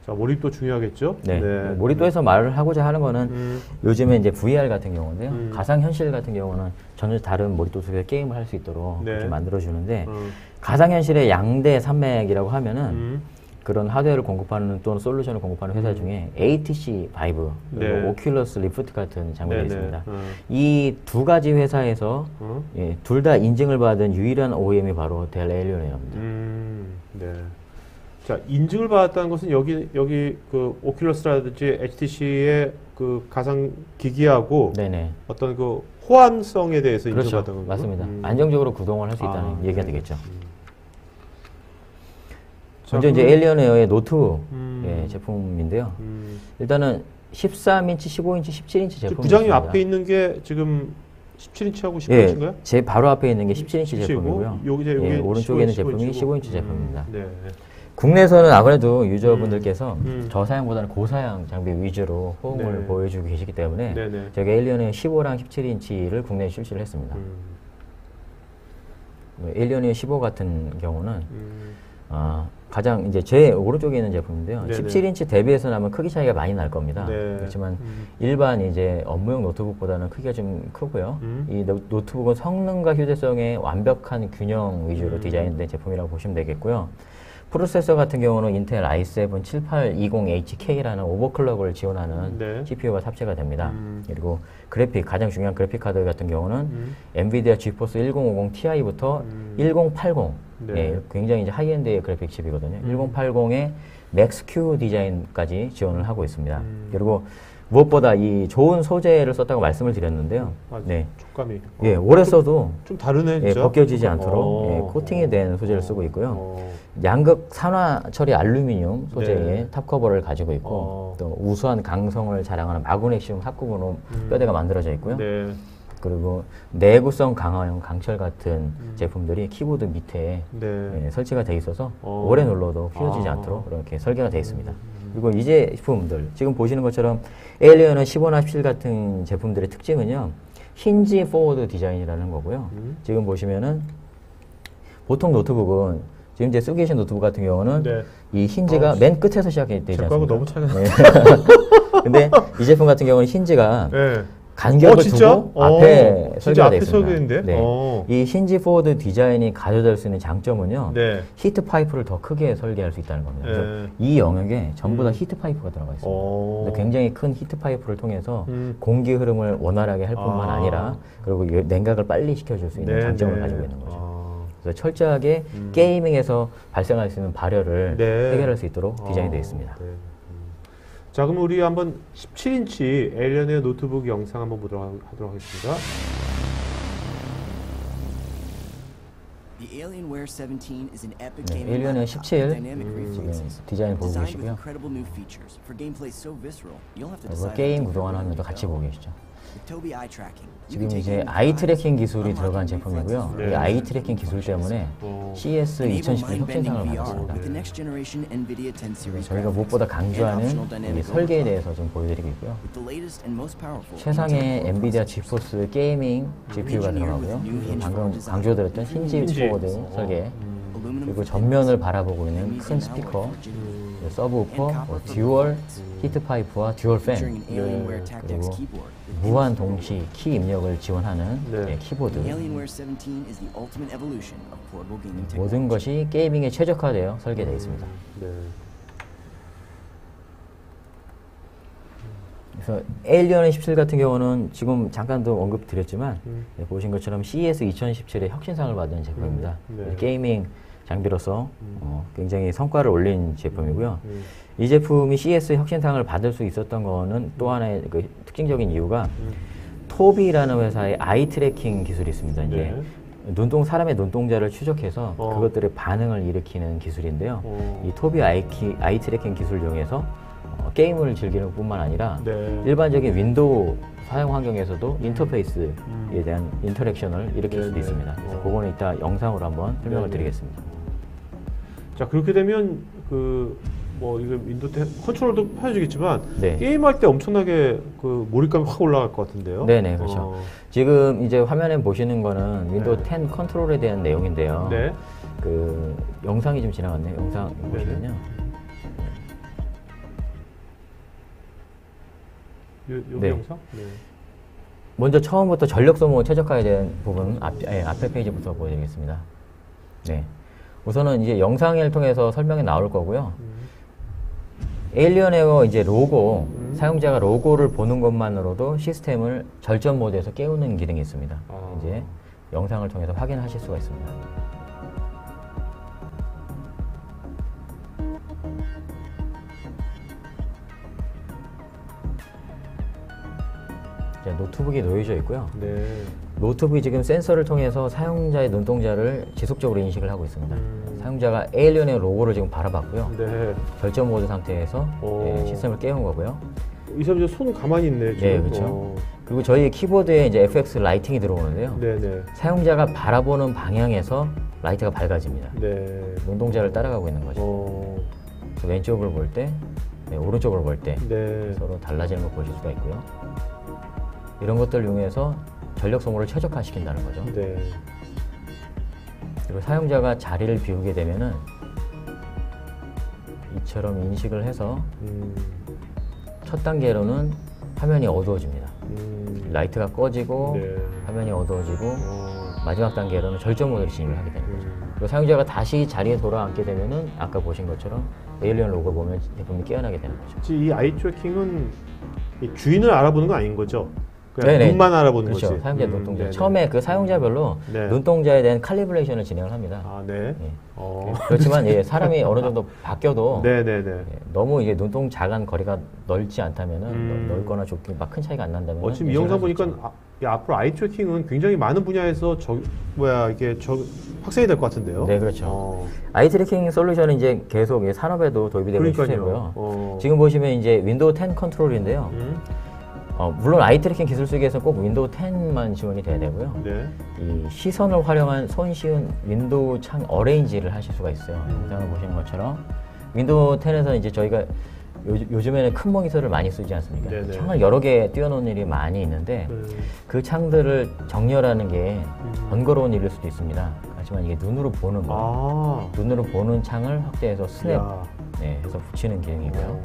자, 몰입도 중요하겠죠? 네. 몰입도에서 말을 하고자 하는 거는 요즘에 이제 VR 같은 경우인데요. 가상현실 같은 경우는 전혀 다른 몰입도 속에서 게임을 할 수 있도록 네. 이렇게 만들어주는데 가상현실의 양대 산맥이라고 하면은 그런 하드웨어를 공급하는 또는 솔루션을 공급하는 회사 중에 HTC 바이브, 그리고 오큘러스 리프트 같은 장비가 있습니다. 이 두 가지 회사에서 예, 둘 다 인증을 받은 유일한 OEM이 바로 델 에일리언입니다. 네. 자, 인증을 받았다는 것은 여기 그 오큘러스라든지 HTC의 그 가상 기기하고 네네. 어떤 그 호환성에 대해서 그렇죠. 인정받은 건가요? 맞습니다. 안정적으로 구동을 할 수 있다는 얘기가 되겠죠. 자, 먼저 이제 에일리언웨어의 노트북 예, 제품인데요. 일단은 13인치, 15인치, 17인치 제품이 부장님 있습니다. 앞에 있는 게 지금 17인치하고 15인치인가요? 예, 제 바로 앞에 있는 게 17인치 제품이고요. 여기 예, 오른쪽에 있는 15인치, 제품이 15인치 제품입니다. 네. 국내에서는 아무래도 유저분들께서 저사양보다는 고사양 장비 위주로 호응을 네. 보여주고 계시기 때문에 네네. 저희가 에일리언의 15랑 17인치를 국내에 출시를 했습니다. 에일리언의 15 같은 경우는 가장 이제 제 오른쪽에 있는 제품인데요. 네네. 17인치 대비해서는 아마 크기 차이가 많이 날 겁니다. 네. 그렇지만 일반 이제 업무용 노트북보다는 크기가 좀 크고요. 이 노트북은 성능과 휴대성의 완벽한 균형 위주로 디자인된 제품이라고 보시면 되겠고요. 프로세서 같은 경우는 인텔 i7 7820HK라는 오버클럭을 지원하는 네. CPU가 탑재가 됩니다. 그리고 그래픽, 가장 중요한 그래픽 카드 같은 경우는 엔비디아 지포스 1050 Ti부터 1080, 네. 예, 굉장히 이제 하이엔드의 그래픽 칩이거든요. 1080의 맥스큐 디자인까지 지원을 하고 있습니다. 그리고 무엇보다 이 좋은 소재를 썼다고 말씀을 드렸는데요. 네. 촉감이. 예, 오래 써도 좀 다르네, 진짜. 예, 벗겨지지 않도록 코팅이 된 소재를 쓰고 있고요. 양극 산화 처리 알루미늄 소재의 탑커버를 가지고 있고 또 우수한 강성을 자랑하는 마그네슘 합금으로 뼈대가 만들어져 있고요. 네. 그리고 내구성 강화형 강철 같은 제품들이 키보드 밑에 예, 설치가 돼 있어서 오래 눌러도 휘어지지 않도록 이렇게 설계가 되어 있습니다. 그리고 이 제품들 지금 보시는 것처럼 에일리언은 15나 17 같은 제품들의 특징은요, 힌지 포워드 디자인이라는 거고요. 지금 보시면은 보통 노트북은 지금 이제 쓰고 계신 노트북 같은 경우는 이 힌지가 맨 끝에서 시작이 되지 않습니까? 너무 차이가. 네. 근데 이 제품 같은 경우는 힌지가 간격을 두고 앞에 설계가 되어 있습니다. 네. 이 힌지 포워드 디자인이 가져다 수 있는 장점은요, 히트 파이프를 더 크게 설계할 수 있다는 겁니다. 그래서 이 영역에 전부 다 히트 파이프가 들어가 있습니다. 굉장히 큰 히트 파이프를 통해서 공기 흐름을 원활하게 할 뿐만 아니라 그리고 냉각을 빨리 시켜줄 수 있는 장점을 가지고 있는 거죠. 그래서 철저하게 게이밍에서 발생할 수 있는 발열을 해결할 수 있도록 디자인되어 있습니다. 자, 그럼 우리 한번 17인치 에일리언의 노트북 영상 한번 보도록 하도록 하겠습니다. 네, 에일리언의 17 디자인 보고 계시고요. 그리고 게임 구동하는 화면도 같이 보고 계시죠. 지금 이제 아이 트래킹 기술이 들어간 제품이고요. 이 아이 트래킹 기술 때문에 CES 2017 혁신상을 받았습니다. 저희가 무엇보다 강조하는 이 설계에 대해서 좀 보여드리고 있고요. 최상의 엔비디아 지포스 게이밍 GPU가 들어가고요. 방금 강조드렸던 힌지 포워드 설계, 그리고 전면을 바라보고 있는 큰 스피커, 서브우퍼, 듀얼 히트파이프와 듀얼 팬, 그리고 무한 동시 키 입력을 지원하는 키보드, 모든 것이 게이밍에 최적화되어 설계되어 있습니다. 그래서 에일리언 17 같은 경우는 지금 잠깐도 언급드렸지만 보신 것처럼 CES 2017의 혁신상을 받은 제품입니다. 게이밍 장비로서 굉장히 성과를 올린 제품이고요. 이 제품이 CES 혁신상을 받을 수 있었던 거는 또 하나의 그 특징적인 이유가 토비라는 회사의 아이 트래킹 기술이 있습니다. 이제 사람의 눈동자를 추적해서 그것들의 반응을 일으키는 기술인데요. 이 토비 아이 트래킹 기술을 이용해서 게임을 즐기는 뿐만 아니라 일반적인 윈도우 사용 환경에서도 인터페이스에 대한 인터랙션을 일으킬 수도 있습니다. 그래서 그거는 이따 영상으로 한번 설명을 드리겠습니다. 자, 그렇게 되면 이거 윈도우 컨트롤도 펴주겠지만 게임할 때 엄청나게 몰입감이 확 올라갈 것 같은데요. 네네, 그렇죠. 지금 이제 화면에 보시는 거는 윈도우 10 컨트롤에 대한 내용인데요. 그 영상이 좀 지나갔네요. 영상 보시면요. 여기 영상? 먼저 처음부터 전력 소모 최적화에 대한 부분 앞에 페이지부터 보여드리겠습니다. 네. 우선은 이제 영상을 통해서 설명이 나올 거고요. 에일리언의 이제 로고, 사용자가 로고를 보는 것만으로도 시스템을 절전 모드에서 깨우는 기능이 있습니다. 이제 영상을 통해서 확인하실 수가 있습니다. 노트북이 놓여져 있고요. 노트북이 지금 센서를 통해서 사용자의 눈동자를 지속적으로 인식을 하고 있습니다. 사용자가 에일리언의 로고를 지금 바라봤고요. 절전 모드 상태에서 시스템을 깨운 거고요. 이 사람 손 가만히 있네. 지금. 네, 그렇죠. 그리고 저희 키보드에 이제 FX 라이팅이 들어오는데요. 사용자가 바라보는 방향에서 라이트가 밝아집니다. 눈동자를 따라가고 있는 거죠. 왼쪽을 볼 때, 오른쪽을 볼 때 서로 달라지는 걸 보실 수가 있고요. 이런 것들을 이용해서 전력 소모를 최적화시킨다는 거죠. 그리고 사용자가 자리를 비우게 되면은 이처럼 인식을 해서 첫 단계로는 화면이 어두워집니다. 라이트가 꺼지고 화면이 어두워지고 마지막 단계로는 절전 모드로 진입을 하게 되는 거죠. 그리고 사용자가 다시 자리에 돌아앉게 되면은 아까 보신 것처럼 에일리언 로고를 보면 제품이 깨어나게 되는 거죠. 이 아이 트래킹은 이 주인을 알아보는 건 아닌 거죠? 그냥 눈만 알아보는 그렇죠. 거지. 사용자 눈동자. 처음에 그 사용자별로 눈동자에 대한 칼리브레이션을 진행을 합니다. 아, 네. 그렇지만 사람이 어느 정도 바뀌어도 예, 너무 이게 눈동자간 거리가 넓지 않다면은 넓거나 좁게 막 큰 차이가 안 난다면 지금 이 영상 보니까 앞으로 아이 트래킹은 굉장히 많은 분야에서 이게 확산이 될 것 같은데요. 네, 그렇죠. 아이 트래킹 솔루션은 이제 계속 산업에도 도입이 되고 있는 추세고요. 지금 보시면 이제 윈도우 10 컨트롤인데요. 물론 아이 트래킹 기술 쓰기에서 꼭 윈도우 10만 지원이 돼야 되고요. 네. 이 시선을 활용한 손쉬운 윈도우 창 어레인지를 하실 수가 있어요. 영상을 보시는 것처럼 윈도우 10에서는 이제 저희가 요즘에는 큰 모니터를 많이 쓰지 않습니까? 네네. 창을 여러 개 띄워놓은 일이 많이 있는데 그 창들을 정렬하는 게 번거로운 일일 수도 있습니다. 하지만 이게 눈으로 보는 거, 눈으로 보는 창을 확대해서 스냅 해서 붙이는 기능이고요.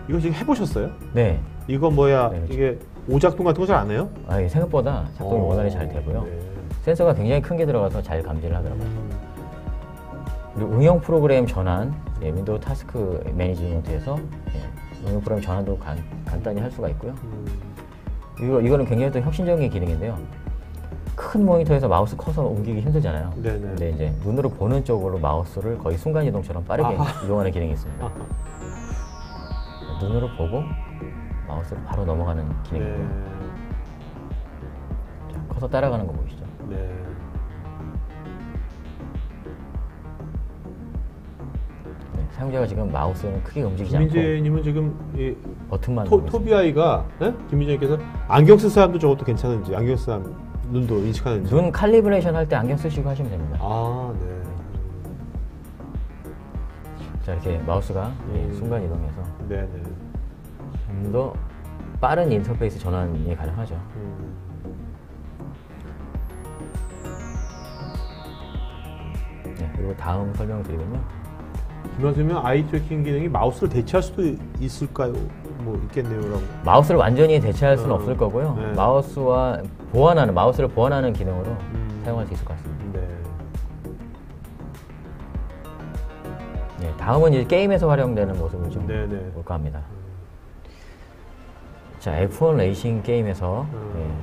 이거 지금 해보셨어요? 네. 이거 그렇죠. 이게 오작동 같은 거 잘 안 해요? 생각보다 작동이 원활히 잘 되고요. 네. 센서가 굉장히 큰 게 들어가서 잘 감지를 하더라고요. 그리고 응용 프로그램 전환, 윈도우 타스크 매니지먼트에서 응용 프로그램 전환도 간단히 할 수가 있고요. 이거는 굉장히 또 혁신적인 기능인데요. 큰 모니터에서 마우스 커서 옮기기 힘들잖아요. 네네. 근데 이제 눈으로 보는 쪽으로 마우스를 거의 순간 이동처럼 빠르게 이동하는 기능이 있습니다. 눈으로 보고 마우스로 바로 넘어가는 기능이고요. 자, 커서 따라가는 거 보이시죠? 네. 사용자가 지금 마우스는 크게 움직이지 않고 김민재님은 지금 버튼만 토비아이가 김민재님께서 안경 쓴 사람도 저것도 괜찮은지 안경 쓴 사람 눈도 인식하는지 눈 칼리브레이션 할 때 안경 쓰시고 하시면 됩니다. 네. 자, 이렇게 마우스가 순간 이동해서 네네. 좀 더 빠른 인터페이스 전환이 가능하죠. 그리고 다음 설명드리면요. 김현수면 아이 트래킹 기능이 마우스를 대체할 수도 있을까요? 있겠네요라고. 마우스를 완전히 대체할 수는 없을 거고요. 네. 마우스를 보완하는 기능으로 사용할 수 있을 것 같습니다. 네, 다음은 이제 게임에서 활용되는 모습을 좀 볼까 합니다. 자, F1 레이싱 게임에서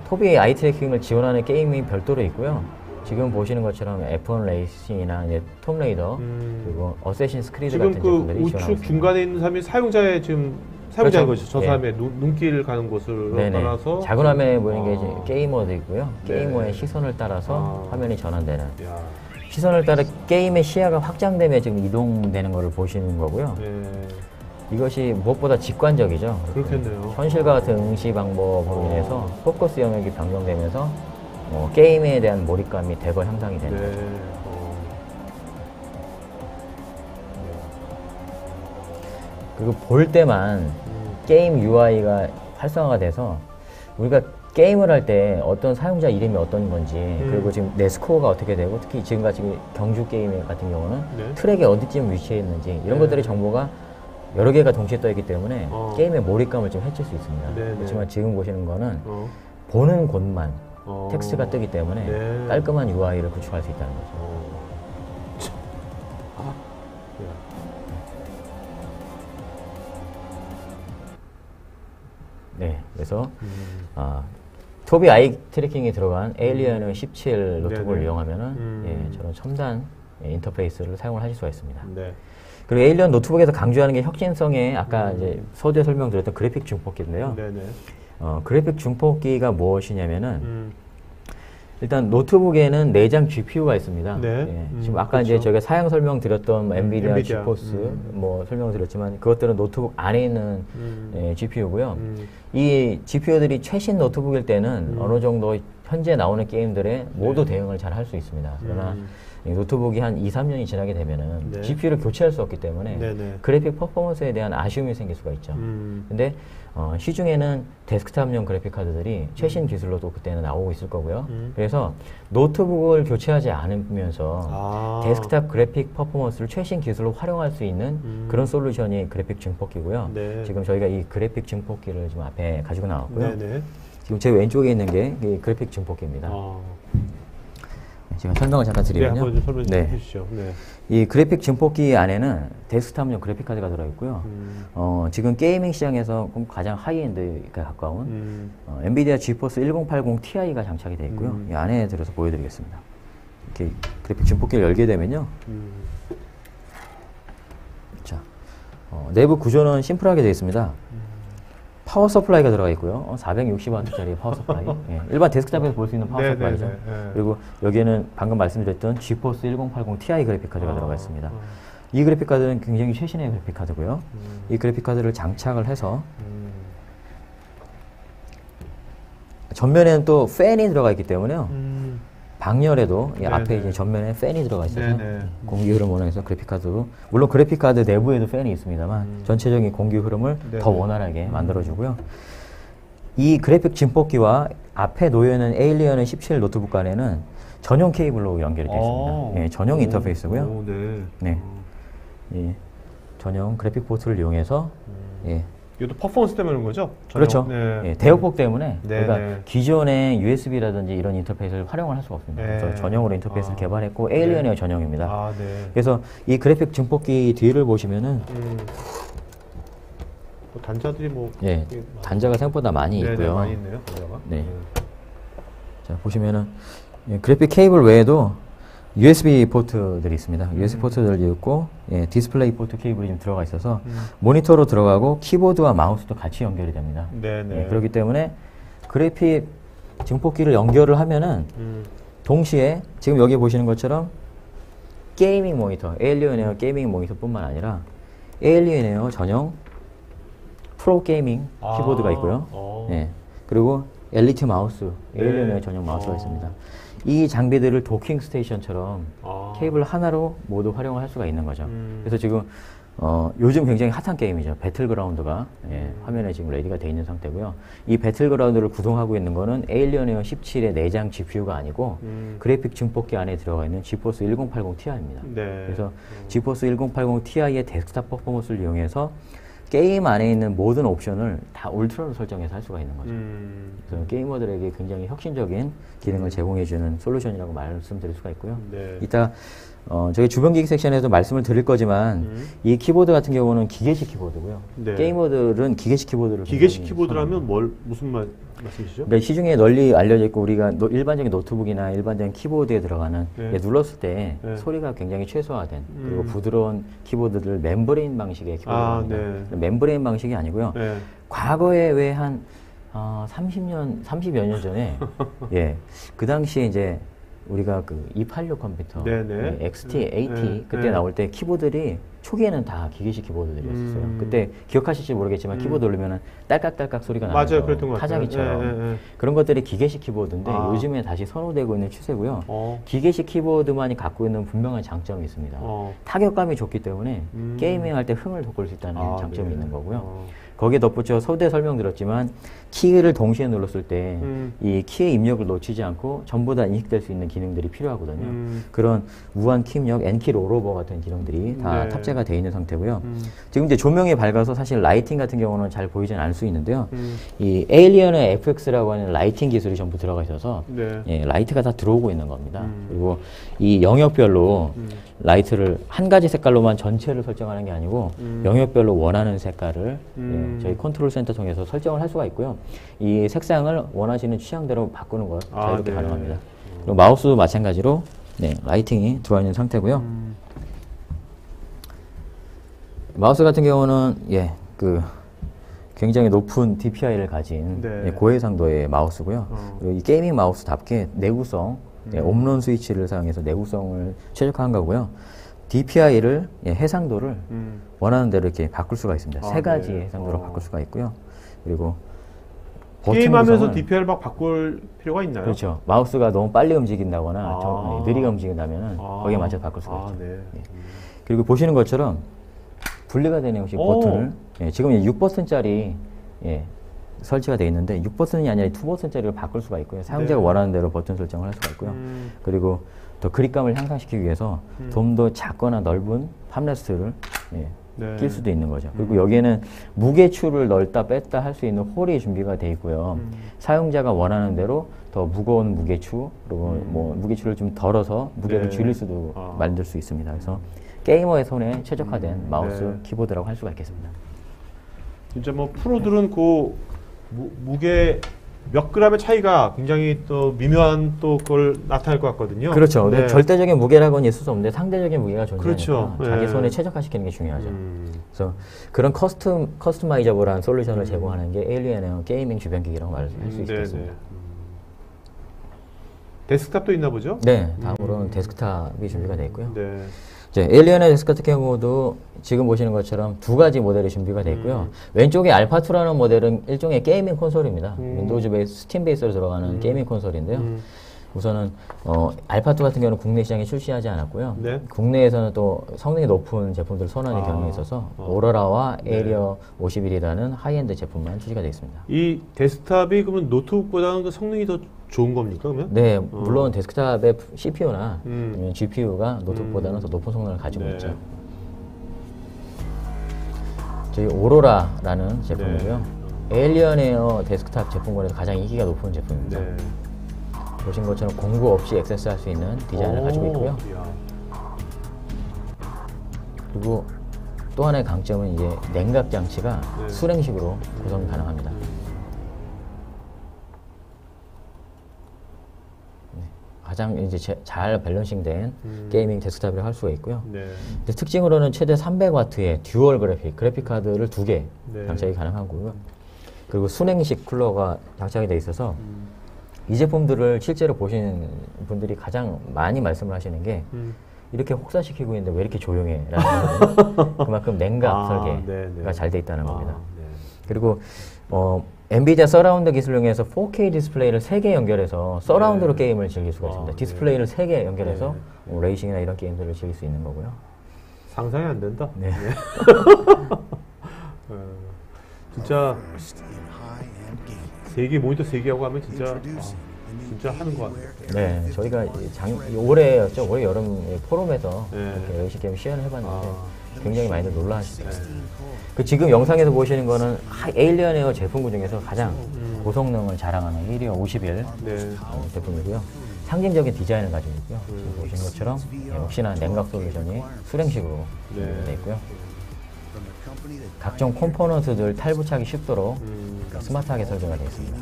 토비 아이 트래킹을 지원하는 게임이 별도로 있고요. 지금 보시는 것처럼 F1 레이싱이나 이제 톰 레이더 그리고 어쌔신스 크리드 같은 제품들이 지금 우측 중간에 있는 사람이 사용자의 지금 사용자인 거죠. 저 사람의 눈길 가는 곳을 따라서 작은 화면에 보이는 게 이제 게이머도 있고요. 게이머의 시선을 따라서 화면이 전환되는. 시선을 따라 게임의 시야가 확장되며 지금 이동되는 것을 보시는 거고요. 이것이 무엇보다 직관적이죠. 그렇겠네요. 현실과 같은 응시 방법으로 인해서 포커스 영역이 변경되면서 게임에 대한 몰입감이 대거 향상이 되는 거죠. 그리고 볼 때만 게임 UI가 활성화가 돼서 우리가 게임을 할 때 어떤 사용자 이름이 어떤 건지 그리고 지금 내 스코어가 어떻게 되고 특히 지금같이 경주 게임 같은 경우는 트랙에 어디쯤 위치해 있는지 이런 것들의 정보가 여러 개가 동시에 떠 있기 때문에 게임의 몰입감을 좀 해칠 수 있습니다. 그렇지만 지금 보시는 거는 보는 곳만 텍스트가 뜨기 때문에 깔끔한 UI를 구축할 수 있다는 거죠. 네, 그래서 토비 아이 트래킹에 들어간 에일리언 17 노트북을 이용하면은 저런 첨단 인터페이스를 사용을 하실 수가 있습니다. 그리고 에일리언 노트북에서 강조하는 게 혁신성의 아까 이제 서두에 설명드렸던 그래픽 중폭기인데요. 그래픽 중폭기가 무엇이냐면은 일단 노트북에는 내장 GPU가 있습니다. 지금 아까 이제 저희가 사양 설명드렸던 엔비디아 지포스 설명드렸지만 그것들은 노트북 안에 있는 GPU고요. 이 GPU들이 최신 노트북일 때는 어느 정도 현재 나오는 게임들에 모두 대응을 잘 할 수 있습니다. 그러나 노트북이 한 2, 3년이 지나게 되면은 GPU를 교체할 수 없기 때문에 그래픽 퍼포먼스에 대한 아쉬움이 생길 수가 있죠. 근데 시중에는 데스크탑용 그래픽 카드들이 최신 기술로도 그때는 나오고 있을 거고요. 그래서 노트북을 교체하지 않으면서 데스크탑 그래픽 퍼포먼스를 최신 기술로 활용할 수 있는 그런 솔루션이 그래픽 증폭기고요. 지금 저희가 이 그래픽 증폭기를 지금 앞에 가지고 나왔고요. 지금 제 왼쪽에 있는 게 그래픽 증폭기입니다. 제가 설명을 잠깐 드리면요. 네, 한번 좀 설명 좀 해주시죠. 네. 이 그래픽 증폭기 안에는 데스크탑용 그래픽 카드가 들어있고요. 지금 게이밍 시장에서 가장 하이엔드에 가까운 엔비디아 지포스 1080 Ti가 장착이 되어 있고요. 이 안에 들어서 보여드리겠습니다. 이렇게 그래픽 증폭기를 열게 되면요. 자, 내부 구조는 심플하게 되어 있습니다. 파워 서플라이가 들어가 있고요. 460W짜리 파워 서플라이. 예, 일반 데스크탑에서 볼 수 있는 파워 서플라이죠. 그리고 여기에는 방금 말씀드렸던 지포스 1080 Ti 그래픽 카드가 들어가 있습니다. 이 그래픽 카드는 굉장히 최신의 그래픽 카드고요. 이 그래픽 카드를 장착을 해서 전면에는 또 팬이 들어가 있기 때문에요. 방열에도 앞에 이제 전면에 팬이 들어가 있어서 공기 흐름 원활해서 그래픽 카드도 물론 그래픽 카드 내부에도 팬이 있습니다만 전체적인 공기 흐름을 더 원활하게 만들어주고요. 이 그래픽 증폭기와 앞에 놓여있는 에일리언의 17 노트북 간에는 전용 케이블로 연결이 되어 있습니다. 예, 전용 인터페이스고요. 네. 예, 전용 그래픽 포트를 이용해서 예. 이것도 퍼포먼스 때문에 그런 거죠? 그렇죠. 예, 대역폭 때문에 그러니까 기존의 USB라든지 이런 인터페이스를 활용을 할 수가 없습니다. 그래서 전용으로 인터페이스를 개발했고 에일리언의 전용입니다. 그래서 이 그래픽 증폭기 뒤를 보시면은 단자들이 뭐 단자가 생각보다 많이 있고요. 많이 있네요. 단자가. 네. 자 보시면은 그래픽 케이블 외에도 USB 포트들이 있습니다. USB 포트들이 있고 디스플레이 포트 케이블이 좀 들어가 있어서 모니터로 들어가고 키보드와 마우스도 같이 연결이 됩니다. 그렇기 때문에 그래픽 증폭기를 연결을 하면은 동시에 지금 여기 보시는 것처럼 게이밍 모니터, 에일리언 에어 게이밍 모니터뿐만 아니라 에일리언 에어 전용 프로 게이밍 키보드가 있고요. 그리고 엘리트 마우스, 에일리언 에어 전용 마우스가 있습니다. 이 장비들을 도킹 스테이션처럼 케이블 하나로 모두 활용을 할 수가 있는 거죠. 그래서 지금 요즘 굉장히 핫한 게임이죠. 배틀그라운드가 화면에 지금 레디가 되어 있는 상태고요. 이 배틀그라운드를 구동하고 있는 거는 에일리언 에어 17의 내장 GPU가 아니고 그래픽 증폭기 안에 들어가 있는 지포스 1080 Ti입니다. 그래서 지포스 1080 Ti의 데스크탑 퍼포먼스를 이용해서 게임 안에 있는 모든 옵션을 다 울트라로 설정해서 할 수가 있는 거죠. 그래서 게이머들에게 굉장히 혁신적인 기능을 제공해주는 솔루션이라고 말씀드릴 수가 있고요. 이따 저희 주변기기 섹션에서 말씀을 드릴 거지만 이 키보드 같은 경우는 기계식 키보드고요. 게이머들은 기계식 키보드를 기계식 키보드라면 무슨 말씀이시죠? 그러니까 시중에 널리 알려져 있고 우리가 일반적인 노트북이나 일반적인 키보드에 들어가는 눌렀을 때 소리가 굉장히 최소화된 그리고 부드러운 키보드를 멤브레인 방식의 키보드입니다. 멤브레인 방식이 아니고요. 과거에 왜 한 30여 년 전에 그 당시에 이제 우리가 그 286 컴퓨터, XT, AT 그때 나올 때 키보드들이 초기에는 다 기계식 키보드들이었어요. 그때 기억하실지 모르겠지만 키보드 누르면은 딸깍딸깍 소리가 나죠. 타자기처럼. 그런 것들이 기계식 키보드인데 요즘에 다시 선호되고 있는 추세고요. 기계식 키보드만이 갖고 있는 분명한 장점이 있습니다. 타격감이 좋기 때문에 게이밍할 때 흥을 돋굴 수 있다는 장점이 있는 거고요. 거기에 덧붙여 서두에 설명드렸지만 키를 동시에 눌렀을 때 이 키의 입력을 놓치지 않고 전부 다 인식될 수 있는 기능들이 필요하거든요. 그런 무한 키 입력, N키 롤오버 같은 기능들이 다 탑재가 되어 있는 상태고요. 지금 이제 조명이 밝아서 사실 라이팅 같은 경우는 잘 보이진 않을 수 있는데요. 이 에일리언의 FX라고 하는 라이팅 기술이 전부 들어가 있어서 라이트가 다 들어오고 있는 겁니다. 그리고 이 영역별로 라이트를 한 가지 색깔로만 전체를 설정하는 게 아니고 영역별로 원하는 색깔을 저희 컨트롤 센터 통해서 설정을 할 수가 있고요. 이 색상을 원하시는 취향대로 바꾸는 것 자유롭게 가능합니다. 그리고 마우스도 마찬가지로 라이팅이 들어와 있는 상태고요. 마우스 같은 경우는 굉장히 높은 DPI를 가진 고해상도의 마우스고요. 그리고 이 게이밍 마우스답게 내구성, 홈런 스위치를 사용해서 내구성을 최적화한 거고요. DPI를 해상도를 원하는 대로 이렇게 바꿀 수가 있습니다. 세 가지 해상도로 바꿀 수가 있고요. 그리고 게임하면서 DPI를 막 바꿀 필요가 있나요? 그렇죠. 마우스가 너무 빨리 움직인다거나 느리게 움직인다면 거기에 맞춰 바꿀 수가 있죠. 그리고 보시는 것처럼 분리가 되는 형식 버튼을 지금 6버튼짜리 설치가 되어 있는데 6버튼이 아니라 2버튼짜리로 바꿀 수가 있고요. 사용자가 원하는 대로 버튼 설정을 할 수가 있고요. 그리고 더 그립감을 향상시키기 위해서 좀 더 작거나 넓은 팜레스트를 네. 낄 수도 있는 거죠. 그리고 여기에는 무게추를 넓다 뺐다 할 수 있는 홀이 준비가 돼 있고요. 사용자가 원하는 대로 더 무거운 무게추, 그리고 뭐 무게추를 좀 덜어서 무게를 네. 줄일 수도 만들 수 있습니다. 그래서 게이머의 손에 최적화된 마우스, 네. 키보드라고 할 수가 있겠습니다. 진짜 뭐 프로들은 그 무게 몇 그램의 차이가 굉장히 또 미묘한 또 그걸 나타낼 것 같거든요. 그렇죠. 네. 절대적인 무게라고는 있을 수 없는데 상대적인 무게가 존재하니까 그렇죠. 자기 네. 손에 최적화시키는 게 중요하죠. 그래서 그런 커스터마이저블한 솔루션을 제공하는 게 에일리언의 게이밍 주변 기기라고 말할 수 있겠습니다. 데스크탑도 있나 보죠? 네, 다음으로는 데스크탑이 준비가 되어 있고요. 네. 이제 에일리언의 데스크탑 같은 경우도 지금 보시는 것처럼 두 가지 모델이 준비가 되어 있고요. 왼쪽에 알파2라는 모델은 일종의 게이밍 콘솔입니다. 윈도우즈 베이스, 스팀 베이스로 들어가는 게이밍 콘솔인데요. 우선은 알파2 같은 경우는 국내 시장에 출시하지 않았고요. 네. 국내에서는 또 성능이 높은 제품들 선호하는 경향이 있어서 오로라와 에리어 51이라는 하이엔드 제품만 출시가 되어 있습니다. 이 데스크탑이 그러면 노트북보다는 그 성능이 더 좋은 겁니까, 그러면? 네, 물론 데스크탑의 CPU나 아니면 GPU가 노트북보다는 더 높은 성능을 가지고 있죠. 저희 오로라라는 제품이고요. 에일리언 에어 데스크탑 제품군에서 가장 인기가 높은 제품입니다. 네. 보신 것처럼 공구 없이 액세스할 수 있는 디자인을 가지고 있고요. 그리고 또 하나의 강점은 이제 냉각 장치가 수랭식으로 구성이 가능합니다. 가장 이제 잘 밸런싱된 게이밍 데스크탑이라고 할 수가 있고요. 네. 특징으로는 최대 300W의 듀얼 그래픽 카드를 2개 네. 장착이 가능하고요. 그리고 순행식 쿨러가 장착이 되어 있어서 이 제품들을 실제로 보신 분들이 가장 많이 말씀을 하시는 게 이렇게 혹사시키고 있는데 왜 이렇게 조용해? 라는 거거든요. 그만큼 냉각 설계가 잘 돼 있다는 겁니다. 네. 그리고 엔비디아 서라운드 기술을 이용해서 4K 디스플레이를 3개 연결해서 서라운드로 게임을 즐길 수가 있습니다. 디스플레이를 3개 연결해서 레이싱이나 이런 게임들을 즐길 수 있는 거고요. 상상이 안 된다. 네. 진짜 모니터 3개하고 하면 진짜 하는 것 같아요. 네, 저희가 올해였죠. 올해 여름 포럼에서 이렇게 레이싱 게임 시연을 해봤는데 굉장히 많이들 놀라하시더라고요. 지금 영상에서 보시는 거는 에일리언 에어 제품군 중에서 가장 고성능을 자랑하는 에리어 51 제품이고요. 상징적인 디자인을 가지고 있고요. 지금 보시는 것처럼 역시나 냉각 솔루션이 수랭식으로 되어 있고요. 각종 컴포넌트들 탈부착이 쉽도록 스마트하게 설계가 되어 있습니다.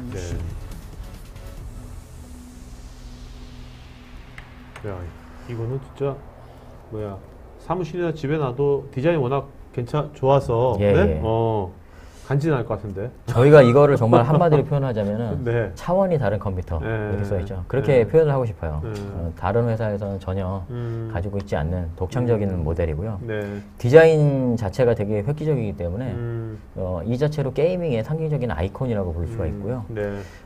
네. 야, 이거는 진짜 사무실이나 집에 놔도 디자인이 워낙 좋아서 간지날 것 같은데. 저희가 이거를 정말 한마디로 표현하자면은 네. 차원이 다른 컴퓨터 이렇게 써있죠. 그렇게 표현을 하고 싶어요. 다른 회사에서는 전혀 가지고 있지 않는 독창적인 모델이고요. 디자인 자체가 되게 획기적이기 때문에 이 자체로 게이밍의 상징적인 아이콘이라고 볼 수가 있고요.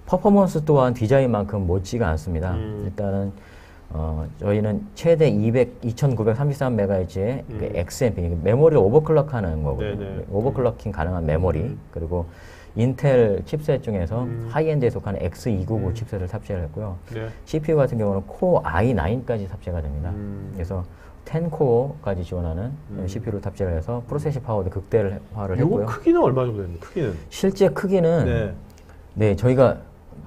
퍼포먼스 또한 디자인만큼 못지가 않습니다. 일단은 저희는 최대 2933MHz의 그 XMP, 메모리를 오버클럭하는 거거든요. 오버클럭킹 가능한 메모리, 그리고 인텔 칩셋 중에서 하이엔드에 속하는 X299 칩셋을 탑재를 했고요. CPU 같은 경우는 코어 i9까지 탑재가 됩니다. 그래서 10코어까지 지원하는 CPU를 탑재를 해서 프로세싱 파워도 극대화를 했고요. 이거 크기는 얼마 정도 됩니까? 크기는? 실제 크기는 저희가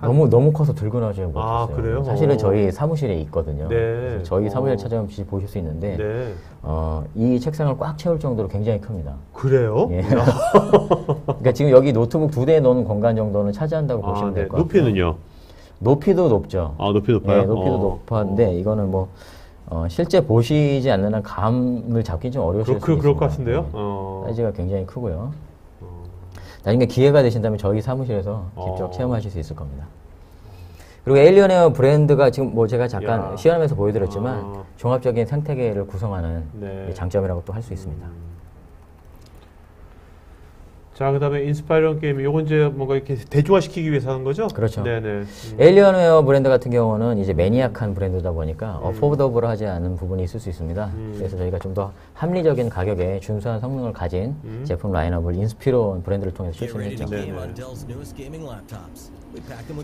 너무 커서 들고 나오지 못했어요. 그래요? 사실은 저희 사무실에 있거든요. 그래서 저희 사무실 찾아오면 보실 수 있는데 이 책상을 꽉 채울 정도로 굉장히 큽니다. 그래요? 예. 그러니까 지금 여기 노트북 2대 놓는 공간 정도는 차지한다고 보시면 될 것 같아요. 높이는요? 높이도 높죠. 높이 높아요? 네, 높이도 높았는데 이거는 실제 보시지 않는 한 감을 잡기 좀 어려우실 수 있습니다. 그럴 것 같은데요? 사이즈가 굉장히 크고요. 나중에 기회가 되신다면 저희 사무실에서 직접 체험하실 수 있을 겁니다. 그리고 에일리언 에어 브랜드가 지금 제가 잠깐 시연하면서 보여드렸지만 종합적인 생태계를 구성하는 장점이라고 또 할 수 있습니다. 자, 그다음에 인스파이런 게임, 요건 이제 뭔가 이렇게 대중화시키기 위해서 하는 거죠? 그렇죠. 네네. 에일리언웨어 브랜드 같은 경우는 이제 매니악한 브랜드다 보니까 어포더블하지 않은 부분이 있을 수 있습니다. 그래서 저희가 좀 더 합리적인 가격에 준수한 성능을 가진 제품 라인업을 인스피론 브랜드를 통해서 출시했죠.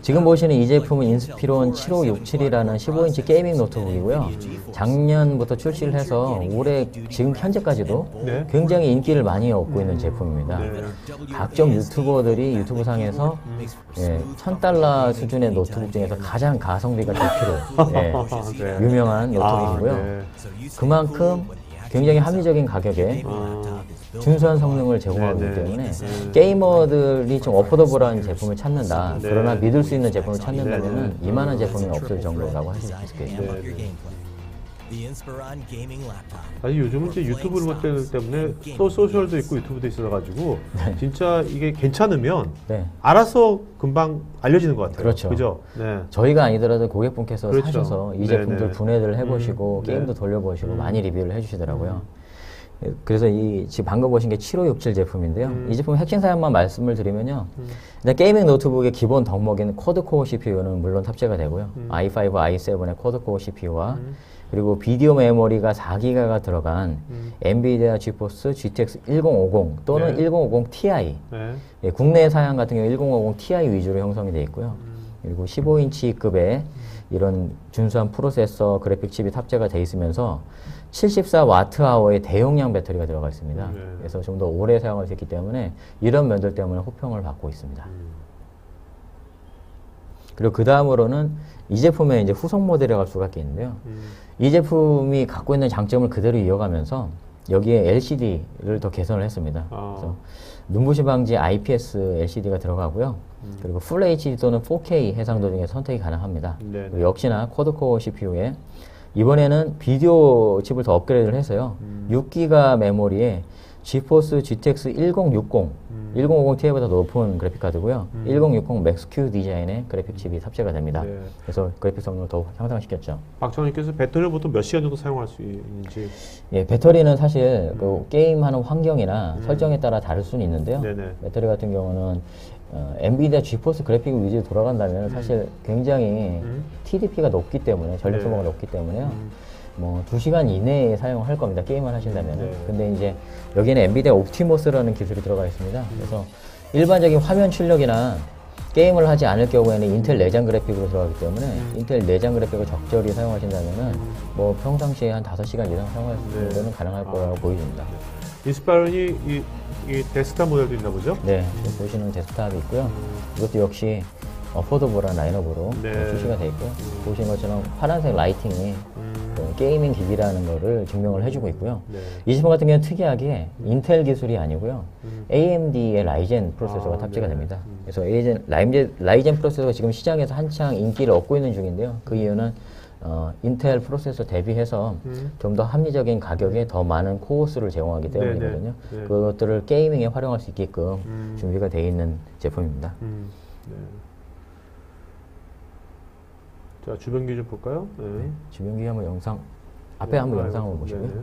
지금 보시는 이 제품은 인스피론 7567이라는 15인치 게이밍 노트북이고요. 작년부터 출시를 해서 올해 지금 현재까지도 네. 굉장히 인기를 많이 얻고 있는 제품입니다. 네. 각종 유튜버들이 유튜브 상에서 예, $1000 수준의 노트북 중에서 가장 가성비가 좋기로 예, 네. 유명한 노트북이고요. 네. 그만큼 굉장히 합리적인 가격에 준수한 성능을 제공하기 네, 네. 때문에 게이머들이 좀 어포더블한 제품을 찾는다. 네. 그러나 믿을 수 있는 제품을 찾는다면 네. 이만한 제품이 없을 정도라고 하실 수 있겠죠. 네. 아니 요즘은 이제 유튜브를 때문에 소셜도 있고 유튜브도 있어가지고 진짜 이게 괜찮으면 네. 알아서 금방 알려지는 것 같아요. 그렇죠. 그죠? 네. 저희가 아니더라도 고객분께서 그렇죠. 사셔서 이 네, 제품들 네. 분해를 해보시고 네. 게임도 돌려보시고 많이 리뷰를 해주시더라고요. 그래서 이 지금 방금 보신 게 7567 제품인데요. 이 제품 핵심 사양만 말씀을 드리면요. 일단 게이밍 노트북의 기본 덕목인 쿼드코어 CPU는 물론 탑재가 되고요. i5, i7의 쿼드코어 CPU와 그리고 비디오 메모리가 4기가가 들어간 엔비디아 지포스 GTX 1050 또는 네. 1050 Ti 네. 예, 국내 사양 같은 경우 1050 Ti 위주로 형성이 되어 있고요. 그리고 15인치급의 이런 준수한 프로세서 그래픽 칩이 탑재가 되어 있으면서 74Wh의 대용량 배터리가 들어가 있습니다. 네. 그래서 좀 더 오래 사용할 수 있기 때문에 이런 면들 때문에 호평을 받고 있습니다. 그리고 그 다음으로는 이 제품의 이제 후속 모델이라고 할 수밖에 있는데요. 이 제품이 갖고 있는 장점을 그대로 이어가면서 여기에 LCD를 더 개선을 했습니다. 그래서 눈부심 방지 IPS LCD가 들어가고요. 그리고 풀 HD 또는 4K 해상도 중에 선택이 가능합니다. 그리고 역시나 쿼드코어 CPU에 이번에는 비디오 칩을 더 업그레이드를 해서요. 6기가 메모리에 지포스 GTX 1060, 1050 Ti보다 높은 그래픽 카드고요. 1060 맥스큐 디자인의 그래픽 칩이 탑재가 됩니다. 네. 그래서 그래픽 성능을 더욱 향상시켰죠. 박정희께서 배터리를 보통 몇 시간 정도 사용할 수 있는지. 예, 배터리는 사실 그 게임하는 환경이나 설정에 따라 다를 수는 있는데요. 네네. 배터리 같은 경우는 엔비디아 지포스 그래픽 위주로 돌아간다면 사실 굉장히 TDP가 높기 때문에 전력 소모가 네. 높기 때문에요. 뭐 2시간 이내에 사용할 겁니다. 게임을 하신다면. 네. 근데 이제 여기는 엔비디아 옵티머스라는 기술이 들어가 있습니다. 그래서 일반적인 화면 출력이나 게임을 하지 않을 경우에는 인텔 내장 그래픽으로 들어가기 때문에 인텔 내장 그래픽을 적절히 사용하신다면은 뭐 평상시에 한 5시간 이상 사용할 수 있는 데는 가능할 거라고 보여집니다. 인스파이런이 이 데스크탑 모델도 있나 보죠? 네, 지금 보시는 데스크탑이 있고요. 이것도 역시 어포더블한 라인업으로 네. 출시가 되어 있고요. 보시는 것처럼 파란색 라이팅이 그 게이밍 기기라는 거를 증명을 해주고 있고요. 네. 이 제품 같은 경우는 특이하게 인텔 기술이 아니고요. AMD의 라이젠 프로세서가 아, 탑재가 네. 됩니다. 그래서 라이젠 프로세서가 지금 시장에서 한창 인기를 얻고 있는 중인데요. 그 이유는 인텔 프로세서 대비해서 좀 더 합리적인 가격에 더 많은 코어수를 제공하기 때문이거든요. 네. 그것들을 게이밍에 활용할 수 있게끔 준비가 되어 있는 제품입니다. 네. 자, 주변기 좀 볼까요? 네. 주변기 한번 영상 앞에 한번 영상 한번 보시고요. 네네.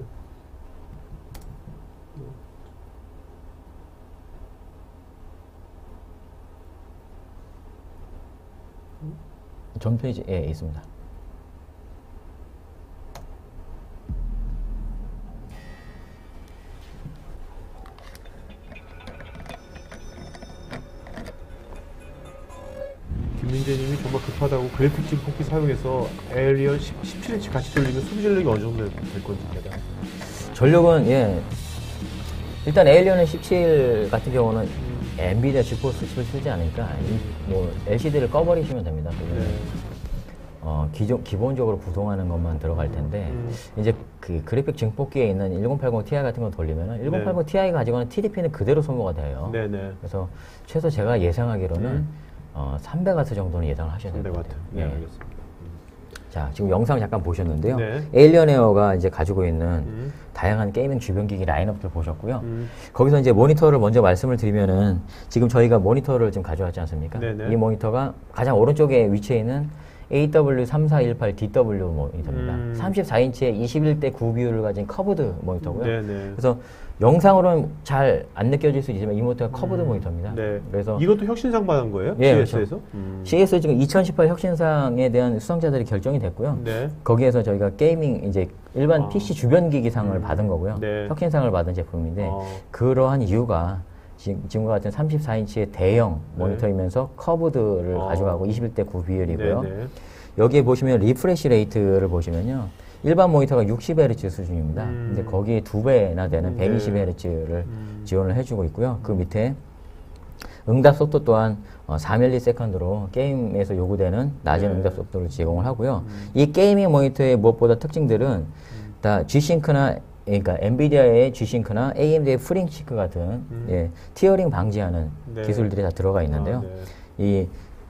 전 페이지에 있습니다. 김민재님이 정말 급하다고 그래픽 증폭기 사용해서 에일리언 17인치 같이 돌리면 소비 전력이 어느 정도 될 건지입니다. 전력은 일단 에일리언의 17 같은 경우는 엔비디아 지포스 칩을 쓰지 않으니까 뭐 LCD를 꺼버리시면 됩니다. 기본적으로 구동하는 것만 들어갈 텐데 이제 그 그래픽 증폭기에 있는 1080 Ti 같은 거 돌리면은 1080 Ti가 가지고 있는 TDP는 그대로 소모가 돼요. 네네. 그래서 최소 제가 예상하기로는 300W 정도는 예상을 하셔야 됩니다. 300W. 네, 알겠습니다. 자, 지금 영상 잠깐 보셨는데요. 네. 에일리언웨어가 이제 가지고 있는 다양한 게이밍 주변기기 라인업들 보셨고요. 거기서 이제 모니터를 먼저 말씀을 드리면은 지금 저희가 모니터를 좀 가져왔지 않습니까? 네네. 이 모니터가 가장 오른쪽에 위치해 있는 AW3418DW 모니터입니다. 34인치의 21:9 비율을 가진 커브드 모니터고요. 네네. 그래서 영상으로는 잘 안 느껴질 수 있지만 이 모니터가 커브드 모니터입니다. 네. 그래서 이것도 혁신상 받은 거예요? 예, CES에서? 그렇죠. CES 지금 2018 혁신상에 대한 수상자들이 결정이 됐고요. 네. 거기에서 저희가 게이밍 이제 일반 PC 주변 기기상을 받은 거고요. 네. 혁신상을 받은 제품인데 그러한 이유가 지금과 같은 34인치의 대형 모니터이면서 커브드를 가져가고 21:9 비율이고요. 네네. 여기에 보시면 리프레시 레이트를 보시면요. 일반 모니터가 60Hz 수준입니다. 근데 거기에 2배나 되는 120Hz를 지원을 해주고 있고요. 그 밑에 응답 속도 또한 4ms/s로 게임에서 요구되는 낮은 응답 속도를 제공을 하고요. 이 게이밍 모니터의 무엇보다 특징들은 다 G-Sync나 그러니까 엔비디아의 G-Sync나 AMD의 FreeSync 같은 티어링 방지하는 기술들이 다 들어가 있는데요.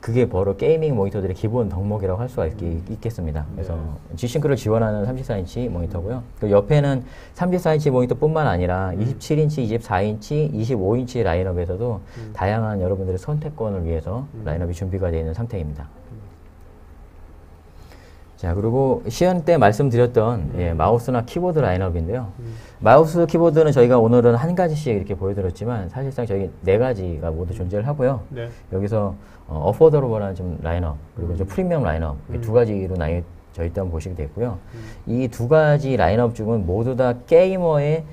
그게 바로 게이밍 모니터들의 기본 덕목이라고 할 수가 있겠습니다. 그래서 G-Sync를 지원하는 34인치 모니터고요. 그 옆에는 34인치 모니터뿐만 아니라 27인치, 24인치, 25인치 라인업에서도 다양한 여러분들의 선택권을 위해서 라인업이 준비가 되어 있는 상태입니다. 자, 그리고 시연 때 말씀드렸던 마우스나 키보드 라인업인데요. 마우스, 키보드는 저희가 오늘은 한 가지씩 이렇게 보여드렸지만 사실상 저희 4가지가 모두 존재를 하고요. 네. 여기서 어포더러블한 좀 라인업, 그리고 좀 프리미엄 라인업, 두 가지로 나뉘어져 있다고 보시게 되고요. 이 2가지 라인업 중은 모두 다 게이머의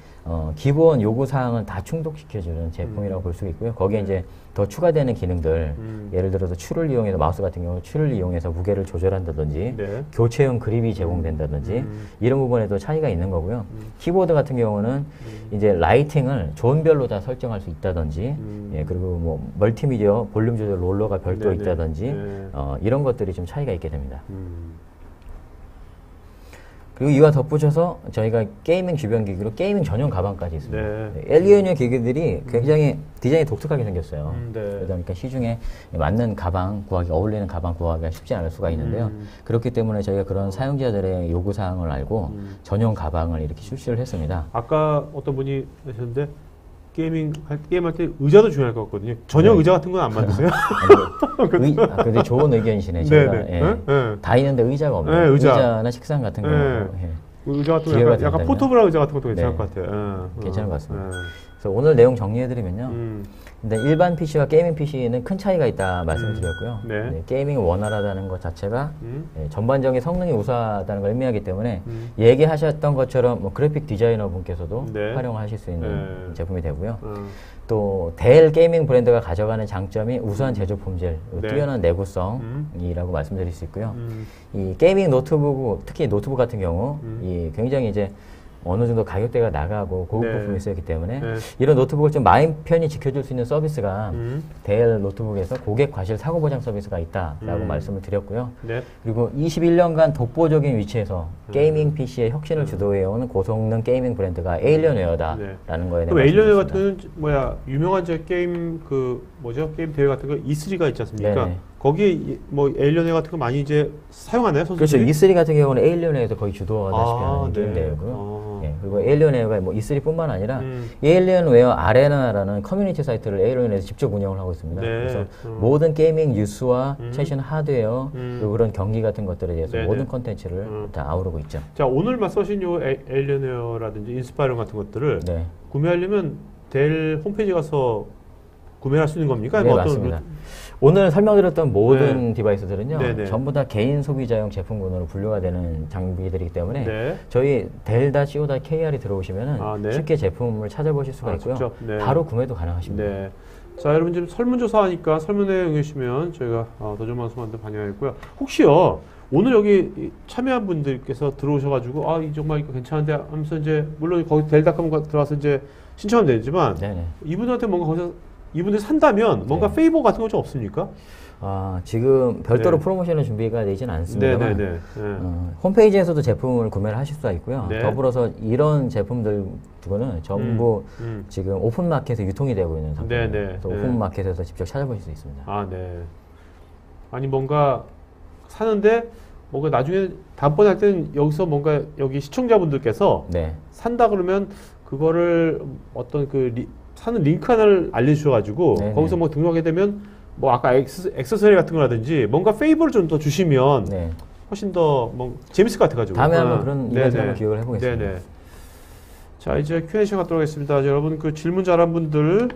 기본 요구사항을 다 충족시켜주는 제품이라고 볼 수 있고요. 거기에 이제 더 추가되는 기능들, 예를 들어서 추를 이용해서, 마우스 같은 경우 추를 이용해서 무게를 조절한다든지, 교체형 그립이 제공된다든지, 이런 부분에도 차이가 있는 거고요. 키보드 같은 경우는 이제 라이팅을 존별로 다 설정할 수 있다든지, 그리고 뭐 멀티미디어 볼륨 조절 롤러가 별도로 있다든지, 이런 것들이 좀 차이가 있게 됩니다. 그리고 이와 덧붙여서 저희가 게이밍 주변 기기로 게이밍 전용 가방까지 있습니다. 엘리언의 기기들이 굉장히 디자인이 독특하게 생겼어요. 그러다 보니까 시중에 맞는 가방 구하기, 어울리는 가방 구하기가 쉽지 않을 수가 있는데요. 그렇기 때문에 저희가 그런 사용자들의 요구사항을 알고 전용 가방을 이렇게 출시를 했습니다. 아까 어떤 분이 하셨는데 게임할 때 의자도 중요할 것 같거든요. 전용 의자 같은 건 안 만드세요? 근데 좋은 의견이시네. 제가 다 있는데 의자가 없네요. 의자나 책상 같은 경우. 의자 같은 거 약간 포터블한 의자 같은 것도 괜찮을 것 같아요. 괜찮은 것 같습니다. 그래서 오늘 내용 정리해드리면요. 근데 일반 PC와 게이밍 PC는 큰 차이가 있다 말씀을 드렸고요. 게이밍이 원활하다는 것 자체가 전반적인 성능이 우수하다는 걸 의미하기 때문에 얘기하셨던 것처럼 뭐 그래픽 디자이너 분께서도 활용하실 수 있는 제품이 되고요. 또 델 게이밍 브랜드가 가져가는 장점이 우수한 제조 품질, 뛰어난 내구성이라고 말씀드릴 수 있고요. 이 게이밍 노트북, 특히 노트북 같은 경우 이 굉장히 이제 어느 정도 가격대가 나가고 고급 부품이 있었기 때문에 이런 노트북을 좀 마음 편히 지켜줄 수 있는 서비스가 델 노트북에서 고객 과실 사고 보장 서비스가 있다라고 말씀을 드렸고요. 그리고 21년간 독보적인 위치에서 게이밍 PC의 혁신을 주도해온 고성능 게이밍 브랜드가 에일리언웨어다라는 거에 대해서. 그럼 에일리언웨어 같은 유명한 게임 게임 대회 같은 거 E3가 있지 않습니까? 거기 뭐 에일리언웨어 같은 거 많이 이제 사용하나요, 선수들이? 그렇죠. E3 같은 경우는 에일리언웨어에서 거의 주도하다시피 하는 게임 대회고요. 그리고 에일리언웨어가 뭐 E3뿐만 아니라 에일리언웨어 아레나라는 커뮤니티 사이트를 에일리언웨어에서 직접 운영을 하고 있습니다. 그래서 모든 게이밍 뉴스와 최신 하드웨어 그리고 그런 경기 같은 것들에 대해서 모든 콘텐츠를 다 아우르고 있죠. 자, 오늘 써신 요 에일리언웨어라든지 인스파이런 같은 것들을 구매하려면 델 홈페이지 가서 구매할 수 있는 겁니까? 네, 맞습니다. 오늘 설명드렸던 모든 디바이스들은요, 전부 다 개인 소비자용 제품군으로 분류가 되는 장비들이기 때문에 저희 델.co.kr이 들어오시면 쉽게 제품을 찾아보실 수가 있고요. 바로 구매도 가능하십니다. 자, 여러분 지금 설문조사 하니까 설문에 응해주시면 저희가 도전방송한테 반영하겠고요. 혹시요, 오늘 여기 참여한 분들께서 들어오셔가지고 이 정말 이거 괜찮은데 하면서 이제 물론 거기 델닷컴 들어와서 이제 신청하면 되지만 이분들한테 뭔가 거기서 이분들이 산다면 뭔가 페이버 같은 거 좀 없습니까? 지금 별도로 프로모션을 준비가 되지는 않습니다만 홈페이지에서도 제품을 구매를 하실 수가 있고요. 더불어서 이런 제품들 두고는 전부 지금 오픈마켓에 유통이 되고 있는 상태입니다. 오픈마켓에서 직접 찾아보실 수 있습니다. 아니 뭔가 사는데 뭔가 나중에 다음번에 할 때는 여기서 뭔가 여기 시청자분들께서 산다 그러면 그거를 어떤 사는 링크 하나를 알려주셔가지고 거기서 뭐 등록하게 되면 뭐 아까 액세서리 같은 거라든지 뭔가 페이버를 좀 더 주시면 네. 훨씬 더 뭐 재밌을 것 같아가지고. 다음에 한번 그런 이벤트 한번 기획을 해보겠습니다. 네네. 자, 이제 Q&A 시간 갖도록 하겠습니다. 여러분 그 질문 잘한 분들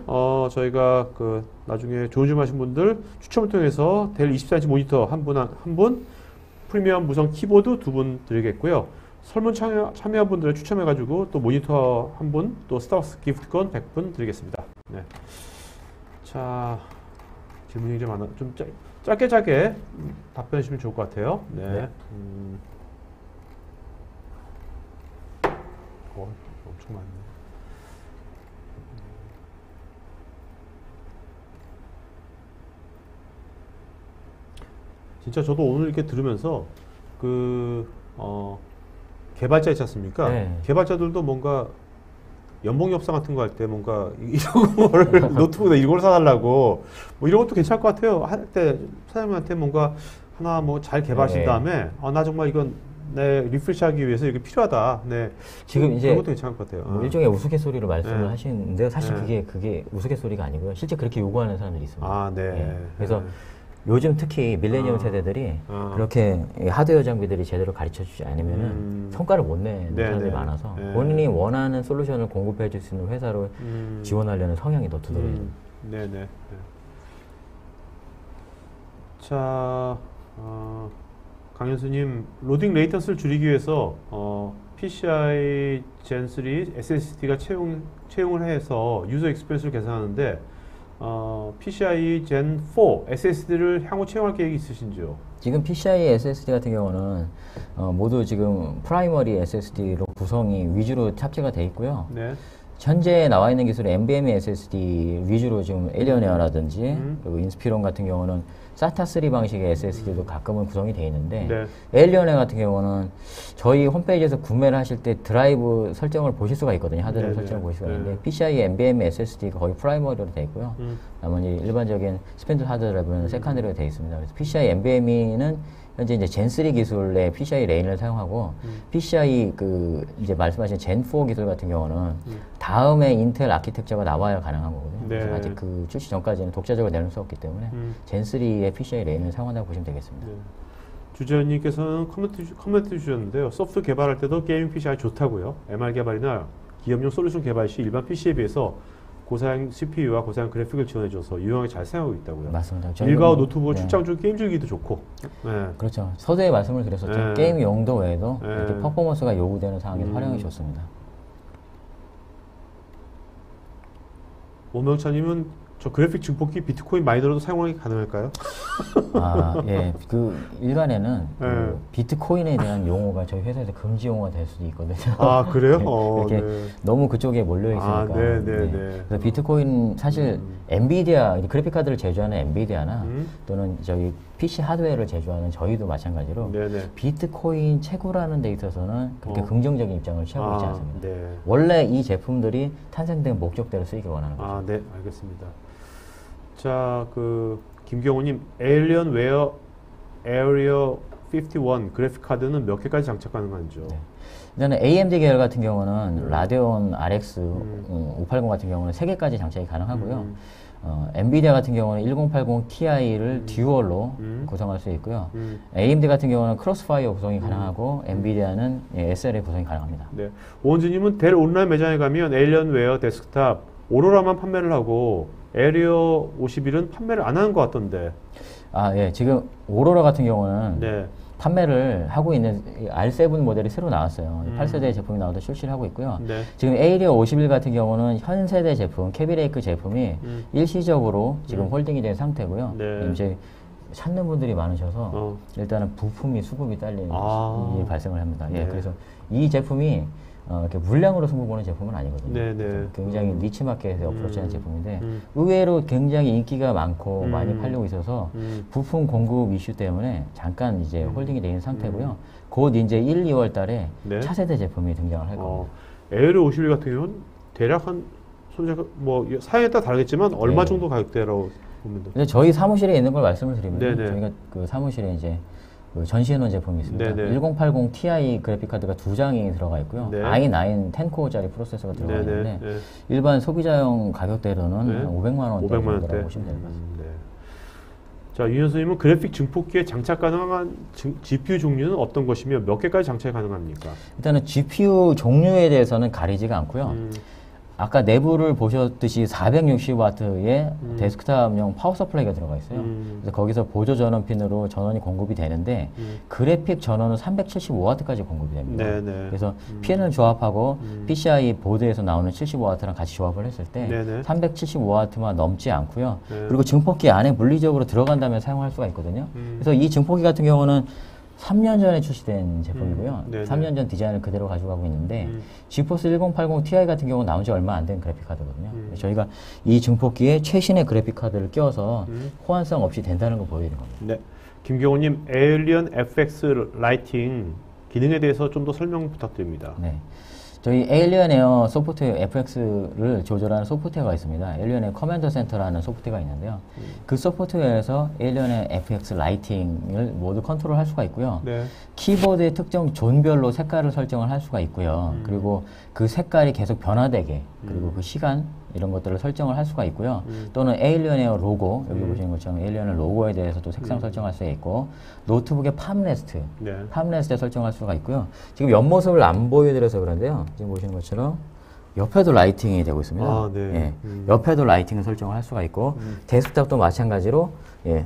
저희가 그 나중에 좋은 질문 하신 분들 추첨을 통해서 델 24인치 모니터 한 분, 프리미엄 무선 키보드 2분 드리겠고요. 설문 참여한 분들을 추첨해가지고 또 모니터 한 분, 또 스타벅스 기프트권 100분 드리겠습니다. 네. 자, 질문이 굉장히 많아. 좀 짧게 답변해 주시면 좋을 것 같아요. 네. 네. 엄청 많네. 진짜 저도 오늘 이렇게 들으면서 개발자 있지 않습니까? 네. 개발자들도 뭔가 연봉 협상 같은 거 할 때 뭔가 이런 거를 노트북에 이걸 사달라고 뭐 이런 것도 괜찮을 것 같아요. 할 때 사장님한테 뭔가 하나 뭐 잘 개발하신 다음에 나 정말 이건 내 리프레시하기 위해서 이게 필요하다. 네. 지금 이제 그런 것도 괜찮을 것 같아요. 뭐 일종의 우스갯소리로 말씀을 하시는데요. 사실 그게 우스갯소리가 아니고요. 실제 그렇게 요구하는 사람들이 있습니다. 아, 네. 네. 그래서 요즘 특히 밀레니엄 세대들이 그렇게 하드웨어 장비들이 제대로 가르쳐주지 않으면은 성과를 못 내는 사람들이 많아서 본인이 원하는 솔루션을 공급해 줄 수 있는 회사로 지원하려는 성향이 더 두드러져요. 네네. 자, 강현수님, 로딩 레이턴스를 줄이기 위해서 PCI Gen 3 SSD가 채용을 해서 유저 익스피리언스를 개선하는데 PCI Gen 4 SSD를 향후 채용할 계획이 있으신지요? 지금 PCI SSD 같은 경우는 모두 지금 프라이머리 SSD로 구성이 위주로 탑재가 돼 있고요. 네. 현재 나와 있는 기술은 NVMe SSD 위주로 지금 에리어네어라든지 그리고 인스피론 같은 경우는 SATA3 방식의 SSD도 가끔은 구성이 되어 있는데 에일리언웨어 같은 경우는 저희 홈페이지에서 구매를 하실 때 드라이브 설정을 보실 수가 있거든요. 하드웨어 설정을 보실 수가 있는데 PCI NVMe SSD가 거의 프라이머리로 되어 있고요. 나머지 일반적인 스탠더드 하드 드라이브는 세컨더리로 되어 있습니다. 그래서 PCI NVMe는 현재 이제 Gen3 기술의 PCI 레인을 사용하고 PCI 이제 말씀하신 Gen4 기술 같은 경우는 다음에 인텔 아키텍처가 나와야 가능한 거거든요. 그래서 아직 그 출시 전까지는 독자적으로 내놓을 수 없기 때문에 Gen3의 PCI 레인을 사용한다고 보시면 되겠습니다. 주재원님께서는 코멘트 주셨는데요. 소프트 개발할 때도 게이밍 PCI 좋다고요. MR 개발이나 기업용 솔루션 개발 시 일반 PC에 비해서 고사양 CPU와 고사양 그래픽을 지원해줘서 유용하게 잘 사용하고 있다고요. 맞습니다. 일가와 노트북을 출장 중 게임 즐기기도 좋고. 그렇죠. 서두에 말씀을 드렸었죠. 게임 용도 외에도 이렇게 퍼포먼스가 요구되는 상황에서 활용이 좋습니다. 오명차님은 저 그래픽 증폭기 비트코인 마이너로도 사용하기 가능할까요? 예. 일간에는 비트코인에 대한 용어가 저희 회사에서 금지 용어가 될 수도 있거든요. 아, 그래요? 이렇게 너무 그쪽에 몰려 있으니까. 그래서 비트코인 사실 엔비디아 그래픽 카드를 제조하는 엔비디아나 또는 저희 PC 하드웨어를 제조하는 저희도 마찬가지로 비트코인 채굴하는 데 있어서는 그렇게 긍정적인 입장을 취하고 있지 않습니다. 원래 이 제품들이 탄생된 목적대로 쓰이길 원하는 거죠. 네, 알겠습니다. 자, 김경호님, 에일리언웨어 에어리어 51 그래픽 카드는 몇 개까지 장착 가능한지요? 일단은 AMD 계열 같은 경우는 라데온 RX 580 같은 경우는 3개까지 장착이 가능하고요. 엔비디아 같은 경우는 1080 Ti를 듀얼로 구성할 수 있고요. AMD 같은 경우는 크로스파이어 구성이 가능하고 엔비디아는 SLA 구성이 가능합니다. 네. 오은지님은 델 온라인 매장에 가면 에일리언웨어 데스크탑 오로라만 판매를 하고 에리어 51은 판매를 안 하는 것 같던데. 예. 지금 오로라 같은 경우는 판매를 하고 있는 R7 모델이 새로 나왔어요. 8세대 제품이 나와서 출시를 하고 있고요. 지금 에이리어 51 같은 경우는 현 세대 제품, 캐비레이크 제품이 일시적으로 지금 홀딩이 된 상태고요. 이제 찾는 분들이 많으셔서 일단은 부품이 수급이 딸리는 일이 발생을 합니다. 그래서 이 제품이 이렇게 물량으로 승부 보는 제품은 아니거든요. 굉장히 니치 마켓에 어프로치하는 제품인데 의외로 굉장히 인기가 많고 많이 팔리고 있어서 부품 공급 이슈 때문에 잠깐 이제 홀딩이 되어 있는 상태고요. 곧 이제 1, 2월 달에 차세대 제품이 등장을 할 겁니다. 에어리어 51 같은 경우는 대략 한 뭐 사양에 따라 다르겠지만 얼마 정도 가격대라고 보면 돼요? 근데 저희 사무실에 있는 걸 말씀을 드리면 저희가 그 사무실에 이제 전시해놓은 제품이 있습니다. 1080 Ti 그래픽 카드가 2장이 들어가 있고요. i9 10코어짜리 프로세서가 들어가 있는데 일반 소비자용 가격대로는 500만 원대라고 보시면 될 것 같습니다. 자, 윤 선생님은 그래픽 증폭기에 장착 가능한 GPU 종류는 어떤 것이며 몇 개까지 장착이 가능합니까? 일단은 GPU 종류에 대해서는 가리지가 않고요. 아까 내부를 보셨듯이 460W의 데스크탑용 파워 서플라이가 들어가 있어요. 그래서 거기서 보조 전원 핀으로 전원이 공급이 되는데 그래픽 전원은 375W까지 공급이 됩니다. 네네. 그래서 핀을 조합하고 PCI 보드에서 나오는 75W랑 같이 조합을 했을 때 네네. 375W만 넘지 않고요. 네. 그리고 증폭기 안에 물리적으로 들어간 다음에 사용할 수가 있거든요. 그래서 이 증폭기 같은 경우는 3년 전에 출시된 제품이고요. 3년 전 디자인을 그대로 가져가고 있는데 지포스 1080 Ti 같은 경우는 나온 지 얼마 안 된 그래픽 카드거든요. 저희가 이 증폭기에 최신의 그래픽 카드를 끼워서 호환성 없이 된다는 걸 보여드리는 겁니다. 네. 김경호님, 에일리언 FX 라이팅 기능에 대해서 좀 더 설명 부탁드립니다. 네. 저희 에일리언 에어 소프트웨어 FX를 조절하는 소프트웨어가 있습니다. 에일리언 에어 커맨더 센터라는 소프트웨어가 있는데요. 그 소프트웨어에서 에일리언 에어 FX 라이팅을 모두 컨트롤할 수가 있고요. 네. 키보드의 특정 존별로 색깔을 설정을 할 수가 있고요. 그리고 그 색깔이 계속 변화되게, 그리고 그 시간 이런 것들을 설정을 할 수가 있고요. 또는 에일리언 에어 로고, 여기 보시는 것처럼 에일리언 에어 로고에 대해서도 색상 설정할 수가 있고, 노트북의 팜레스트, 네. 팜레스트에 설정할 수가 있고요. 지금 옆모습을 안 보여드려서 그런데요. 지금 보시는 것처럼 옆에도 라이팅이 되고 있습니다. 아, 네. 예. 옆에도 라이팅을 설정을 할 수가 있고, 데스크탑도 마찬가지로, 예.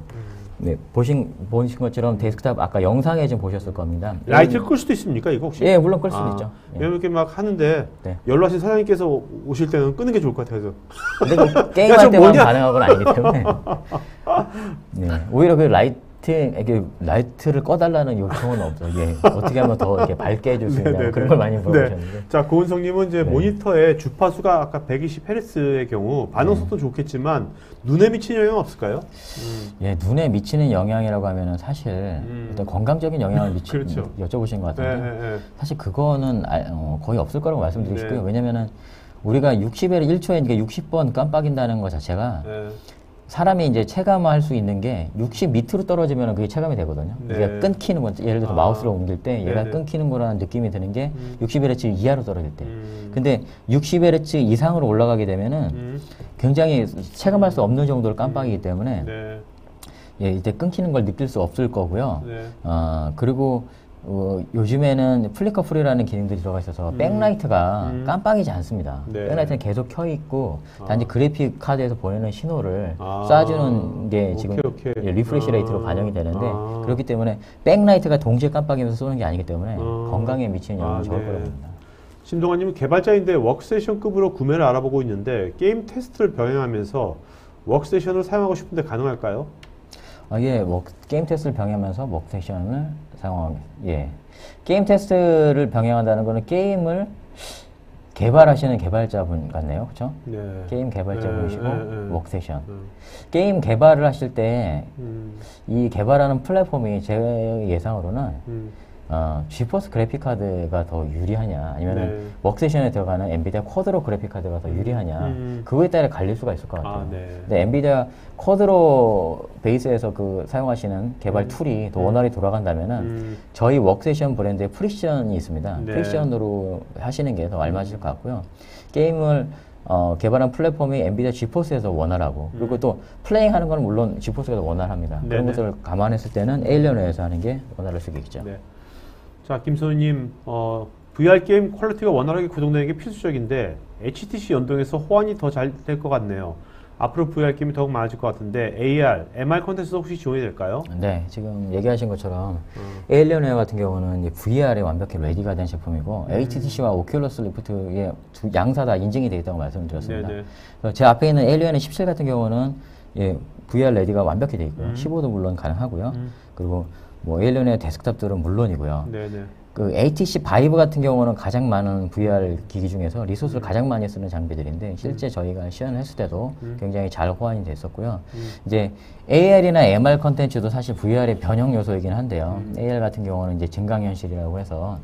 네, 보신 것처럼 데스크탑 아까 영상에 좀 보셨을 겁니다. 라이트를 끌 수도 있습니까, 이거 혹시? 예, 물론 끌 수도 있죠. 예. 이렇게 막 하는데 네. 연락하신 사장님께서 오실 때는 끄는 게 좋을 것 같아서. 근데 그 게임할 때만 가능한 건 아니기 때문에. 네, 오히려 그 라이트를 꺼달라는 요청은 없어요. 예, 어떻게 하면 더 이렇게 밝게 해줄 수 있냐 그런 걸 많이 물어보셨는데. 네. 자, 고은성님은 이제 모니터의 주파수가 아까 120Hz의 경우 반응 속도 좋겠지만 눈에 미치는 영향 없을까요? 예, 눈에 미치는 영향이라고 하면은 사실 일단 건강적인 영향을 그렇죠. 여쭤보신 것 같은데 네. 사실 그거는 거의 없을 거라고 말씀드리고 네. 싶고요. 왜냐면은 우리가 60에 1초에 60번 깜빡인다는 것 자체가 사람이 이제 체감할 수 있는 게 60 밑으로 떨어지면 그게 체감이 되거든요. 네. 얘가 끊기는 건, 예를 들어서 마우스를 옮길 때 얘가 네네. 끊기는 거라는 느낌이 드는 게 60Hz 이하로 떨어질 때. 근데 60Hz 이상으로 올라가게 되면은 굉장히 체감할 수 없는 정도로 깜빡이기 때문에 네. 예, 이때 끊기는 걸 느낄 수 없을 거고요. 네. 그리고 요즘에는 플리커 프리라는 기능들이 들어가 있어서 백라이트가 깜빡이지 않습니다. 네. 백라이트는 계속 켜 있고 단지 그래픽 카드에서 보내는 신호를 아. 쏴주는 게 지금 오케이. 예, 리프레시 레이트로 반영이 되는데 아. 그렇기 때문에 백라이트가 동시에 깜빡이면서 쏘는 게 아니기 때문에 건강에 미치는 영향이 적을 거라고 봅니다. 신동환님은 개발자인데 워크세이션급으로 구매를 알아보고 있는데 게임 테스트를 병행하면서 워크세이션을 사용하고 싶은데 가능할까요? 예, 게임 테스트를 병행하면서 워크세이션을 사용합니다. 예. 게임 테스트를 병행한다는 거는 게임을 개발하시는 개발자분 같네요. 그렇죠? 네. 게임 개발자분이시고 워크세이션. 네. 게임 개발을 하실 때 이 개발하는 플랫폼이 제 예상으로는 지포스 그래픽 카드가 더 유리하냐 아니면 네. 워크세이션에 들어가는 엔비디아 쿼드로 그래픽 카드가 더 유리하냐 그거에 따라 갈릴 수가 있을 것 같아요. 네. 근데 엔비디아 쿼드로 베이스에서 그 사용하시는 개발 툴이 더 원활히 돌아간다면은 저희 워크세이션 브랜드의 프리션이 있습니다. 네. 프리션으로 하시는 게 더 알맞을 것 같고요. 게임을 개발한 플랫폼이 엔비디아 지포스에서 원활하고 그리고 또 플레잉하는 건 물론 지포스가 더 원활합니다. 그런 것을 감안했을 때는 에일리언에서 하는 게 원활할 수 있겠죠. 네. 자, 김소희님, VR 게임 퀄리티가 원활하게 구동되는 게 필수적인데 HTC 연동해서 호환이 더 잘 될 것 같네요. 앞으로 VR 게임이 더욱 많아질 것 같은데 AR, MR 콘텐츠도 혹시 지원이 될까요? 네, 지금 얘기하신 것처럼 에일리언 에어 같은 경우는 이제 VR에 완벽히 레디가 된 제품이고 HTC와 오큘러스 리프트의 양사 다 인증이 되어 있다고 말씀드렸습니다. 그래서 제 앞에 있는 에일리언 17 같은 경우는 예, VR 레디가 완벽히 되어 있고요. 15도 물론 가능하고요. 그리고 뭐 에일리언 에어 데스크탑들은 물론이고요. 네네. 그 HTC 바이브 같은 경우는 가장 많은 VR 기기 중에서 리소스를 가장 많이 쓰는 장비들인데 실제 저희가 시연을 했을 때도 굉장히 잘 호환이 됐었고요. 이제 AR이나 MR 컨텐츠도 사실 VR의 변형 요소이긴 한데요. AR 같은 경우는 이제 증강현실이라고 해서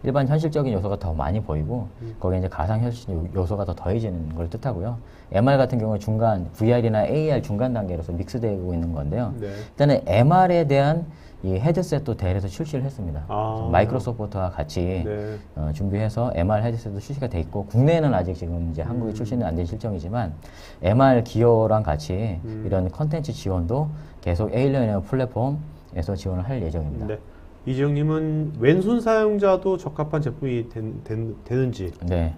일반 현실적인 요소가 더 많이 보이고 거기에 이제 가상현실 요소가 더 더해지는 걸 뜻하고요. MR 같은 경우는 중간 VR이나 AR 중간 단계로서 믹스되고 있는 건데요. 네. 일단은 MR에 대한 이 헤드셋도 델에서 출시를 했습니다. 마이크로소프트와 같이 네. 준비해서 MR 헤드셋도 출시가 돼 있고 국내에는 아직 지금 이제 한국에 출시는 안 된 실정이지만 MR 기어랑 같이 이런 컨텐츠 지원도 계속 에일리언 플랫폼에서 지원을 할 예정입니다. 네. 이지영님은 왼손 사용자도 적합한 제품이 되는지. 네.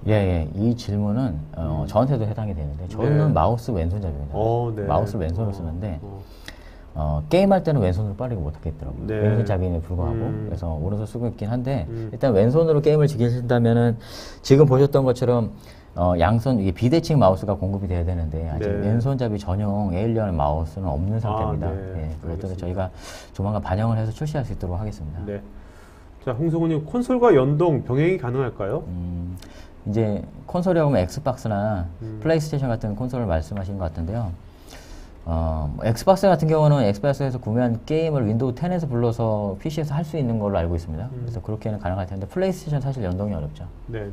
예. 이 질문은 저한테도 해당이 되는데 저는 네. 마우스 왼손잡이입니다. 네. 마우스 왼손으로 쓰는데 게임할 때는 왼손으로 빠르게 못 하겠더라고요. 네. 왼손잡이에 불구하고 그래서 오른손 쓰고 있긴 한데 일단 왼손으로 게임을 즐기신다면은 지금 보셨던 것처럼 양손 이게 비대칭 마우스가 공급이 돼야 되는데 아직 네. 왼손잡이 전용 에일리언 마우스는 없는 상태입니다. 네. 그것들을 저희가 조만간 반영을 해서 출시할 수 있도록 하겠습니다. 네. 자, 홍성우님 콘솔과 연동 병행이 가능할까요? 이제 콘솔이라고 하면 엑스박스나 플레이스테이션 같은 콘솔을 말씀하신 것 같은데요. 엑스박스 같은 경우는 엑스박스에서 구매한 게임을 윈도우 10에서 불러서 PC에서 할 수 있는 걸로 알고 있습니다. 그래서 그렇게는 가능할 텐데 플레이스테이션 사실 연동이 어렵죠. 네네.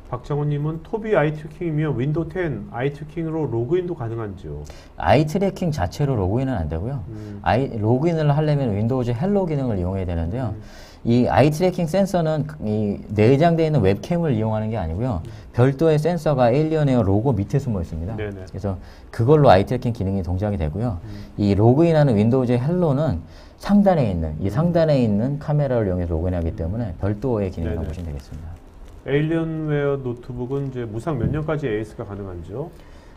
박정호님은 토비 아이 트래킹이면 윈도우 10 아이 트래킹으로 로그인도 가능한지요? 아이 트래킹 자체로 로그인은 안 되고요. 로그인을 하려면 윈도우즈 헬로 기능을 이용해야 되는데요. 이 아이 트래킹 센서는 이 내장되어 있는 웹캠을 이용하는 게 아니고요. 별도의 센서가 에일리언 에어 로고 밑에 숨어 있습니다. 네네. 그래서 그걸로 아이 트래킹 기능이 동작이 되고요. 이 로그인하는 윈도우즈 헬로는 상단에 있는 카메라를 이용해서 로그인하기 때문에 별도의 기능이라고 네네. 보시면 되겠습니다. 에일리언웨어 노트북은 이제 무상 몇 년까지 AS가 가능한지요?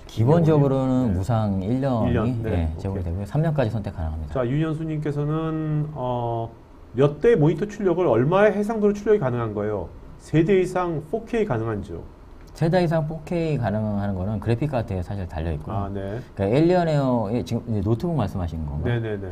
기본적으로는 네. 무상 1년이 1년, 네. 제공이 되고요. 3년까지 선택 가능합니다. 자, 윤현수님께서는 몇 대 모니터 출력을 얼마의 해상도로 출력이 가능한 거예요? 세대 이상 4K 가능한지요? 세대 이상 4K 가능한 거는 그래픽 카드에 사실 달려 있고요. 네. 그러니까 에일리언 에어의 지금 이제 노트북 말씀하신 건가요? 네네네.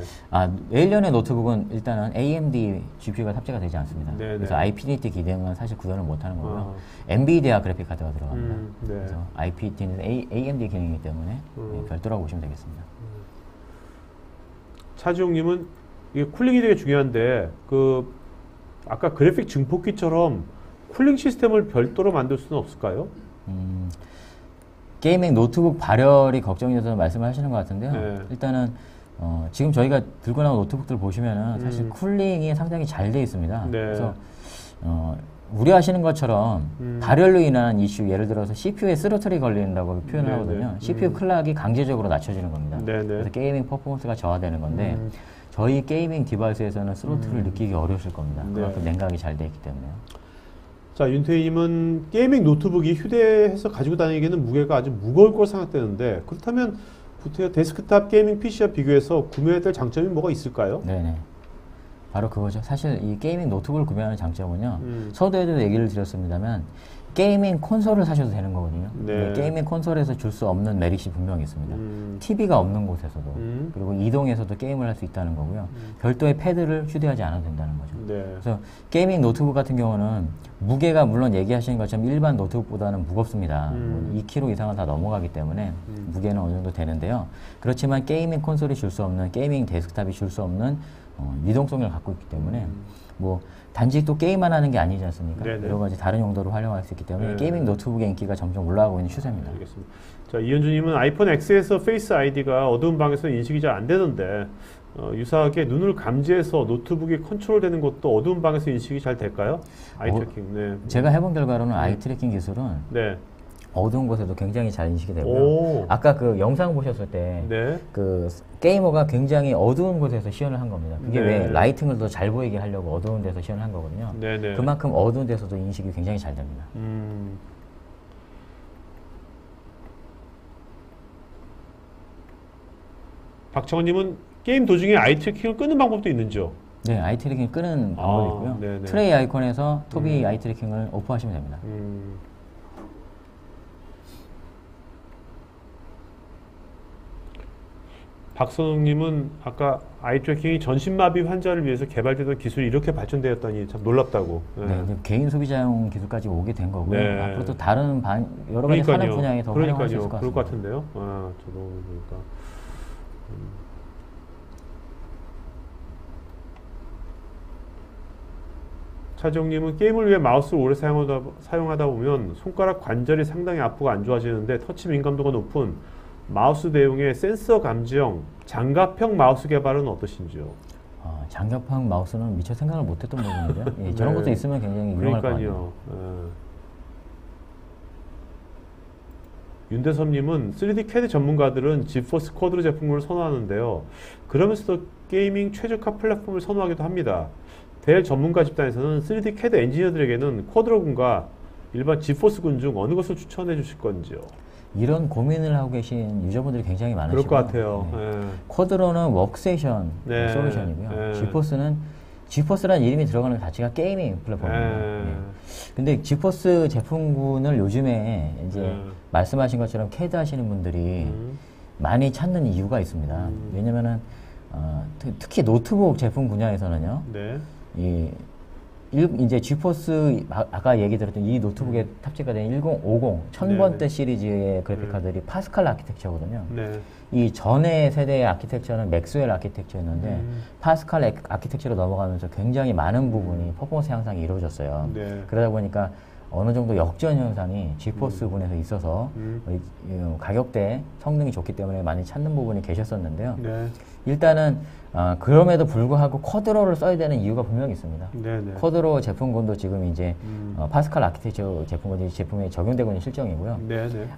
에일리언 에어 노트북은 일단은 AMD GPU가 탑재가 되지 않습니다. 네네. 그래서 IPDT 기능은 사실 구현을 못 하는 거고요. 엔비디아 그래픽 카드가 들어갑니다. 네. 그래서 IPDT는 AMD 기능이기 때문에 별도라고 보시면 되겠습니다. 차지용님은 이게 쿨링이 되게 중요한데 아까 그래픽 증폭기처럼 쿨링 시스템을 별도로 만들 수는 없을까요? 게이밍 노트북 발열이 걱정돼서 말씀을 하시는 것 같은데요. 네. 일단은 지금 저희가 들고 나온 노트북들 보시면은 사실 쿨링이 상당히 잘 돼 있습니다. 네. 그래서 우려하시는 것처럼 발열로 인한 이슈, 예를 들어서 CPU에 스로틀이 걸린다고 표현을 하거든요. CPU 클락이 강제적으로 낮춰지는 겁니다. 그래서 게이밍 퍼포먼스가 저하되는 건데 저희 게이밍 디바이스에서는 스로틀을 느끼기 어려우실 겁니다. 그만큼 냉각이 잘 돼 있기 때문에요. 자, 윤태희님은 게이밍 노트북이 휴대해서 가지고 다니기에는 무게가 아주 무거울 걸 생각되는데 그렇다면 부터 데스크탑 게이밍 PC와 비교해서 구매해야 될 장점이 뭐가 있을까요? 네네. 바로 그거죠. 사실 이 게이밍 노트북을 구매하는 장점은요. 서두에도 얘기를 드렸습니다만 게이밍 콘솔을 사셔도 되는 거거든요. 네. 게이밍 콘솔에서 줄 수 없는 메리트이 분명히 있습니다. TV가 없는 곳에서도 그리고 이동해서도 게임을 할 수 있다는 거고요. 별도의 패드를 휴대하지 않아도 된다는 거죠. 네. 그래서 게이밍 노트북 같은 경우는 무게가 물론 얘기하시는 것처럼 일반 노트북보다는 무겁습니다. 2kg 이상은 다 넘어가기 때문에 무게는 어느 정도 되는데요. 그렇지만 게이밍 콘솔이 줄 수 없는, 게이밍 데스크탑이 줄 수 없는 유동성을 갖고 있기 때문에 뭐 단지 또 게임만 하는 게 아니지 않습니까? 네네. 여러 가지 다른 용도로 활용할 수 있기 때문에 네. 게이밍 노트북의 인기가 점점 올라가고 있는 추세입니다. 알겠습니다. 자, 이현주님은 아이폰 X에서 페이스 아이디가 어두운 방에서 인식이 잘 안 되던데 유사하게 눈을 감지해서 노트북이 컨트롤되는 것도 어두운 방에서 인식이 잘 될까요? 아이 트래킹. 네. 제가 해본 결과로는 아이 트래킹 기술은 네. 어두운 곳에도 굉장히 잘 인식이 되고요. 오. 아까 그 영상 보셨을 때 네. 그 게이머가 굉장히 어두운 곳에서 시연을 한 겁니다. 그게 네. 왜 라이팅을 더 잘 보이게 하려고 어두운 데서 시연을 한 거거든요. 네네. 그만큼 어두운 데서도 인식이 굉장히 잘 됩니다. 박정원님은 게임 도중에 아이 트래킹을 끄는 방법도 있는지요? 네, 아이 트래킹을 끄는 방법이 있고요. 네네. 트레이 아이콘에서 토비 아이 트래킹을 오프하시면 됩니다. 박선웅님은 아까 아이 트래킹이 전신마비 환자를 위해서 개발되던 기술이 이렇게 발전되었다니 참 놀랍다고. 네, 이제 개인 소비자용 기술까지 오게 된 거고요. 네. 앞으로 또 다른 여러 가지 산업 분야에 더 활용할 수 있을 것 그럴 같습니다. 것 같은데요. 저도 보니까. 차정님은 게임을 위해 마우스를 오래 사용하다 보면 손가락 관절이 상당히 아프고 안 좋아지는데 터치 민감도가 높은 마우스 대용의 센서 감지형 장갑형 마우스 개발은 어떠신지요? 장갑형 마우스는 미처 생각을 못했던 부분인데요. 예, 저런 것도 있으면 굉장히 유용할 것 같아요. 윤대섭님은 3D CAD 전문가들은 지포스 쿼드로 제품을 선호하는데요. 그러면서도 게이밍 최적화 플랫폼을 선호하기도 합니다. 델 전문가 집단에서는 3D CAD 엔지니어들에게는 쿼드로군과 일반 지포스군 중 어느 것을 추천해 주실 건지요? 이런 고민을 하고 계신 유저분들이 굉장히 많으시고 그럴 것 같아요. 네. 쿼드로는 워크세이션 솔루션이고요. 지포스라는 이름이 들어가는 자체가 게이밍 플랫폼이에요. 근데 지포스 제품군을 요즘에 이제 말씀하신 것처럼 CAD 하시는 분들이 많이 찾는 이유가 있습니다. 왜냐면은 특히 노트북 제품 분야에서는요. 이제 지포스 아까 얘기 들었던 이 노트북에 탑재가 된 1050, 1000번대 시리즈의 그래픽카드들이 파스칼 아키텍처거든요. 이 전의 세대의 아키텍처는 맥스웰 아키텍처였는데 파스칼 아키텍처로 넘어가면서 굉장히 많은 부분이 퍼포먼스 향상이 이루어졌어요. 그러다 보니까 어느 정도 역전 현상이 지포스 분에서 있어서 가격대 성능이 좋기 때문에 많이 찾는 부분이 계셨었는데요. 일단은 그럼에도 불구하고 쿼드로를 써야 되는 이유가 분명히 있습니다. 쿼드로 제품군도 지금 이제 파스칼 아키텍처 제품에 적용되고 있는 실정이고요.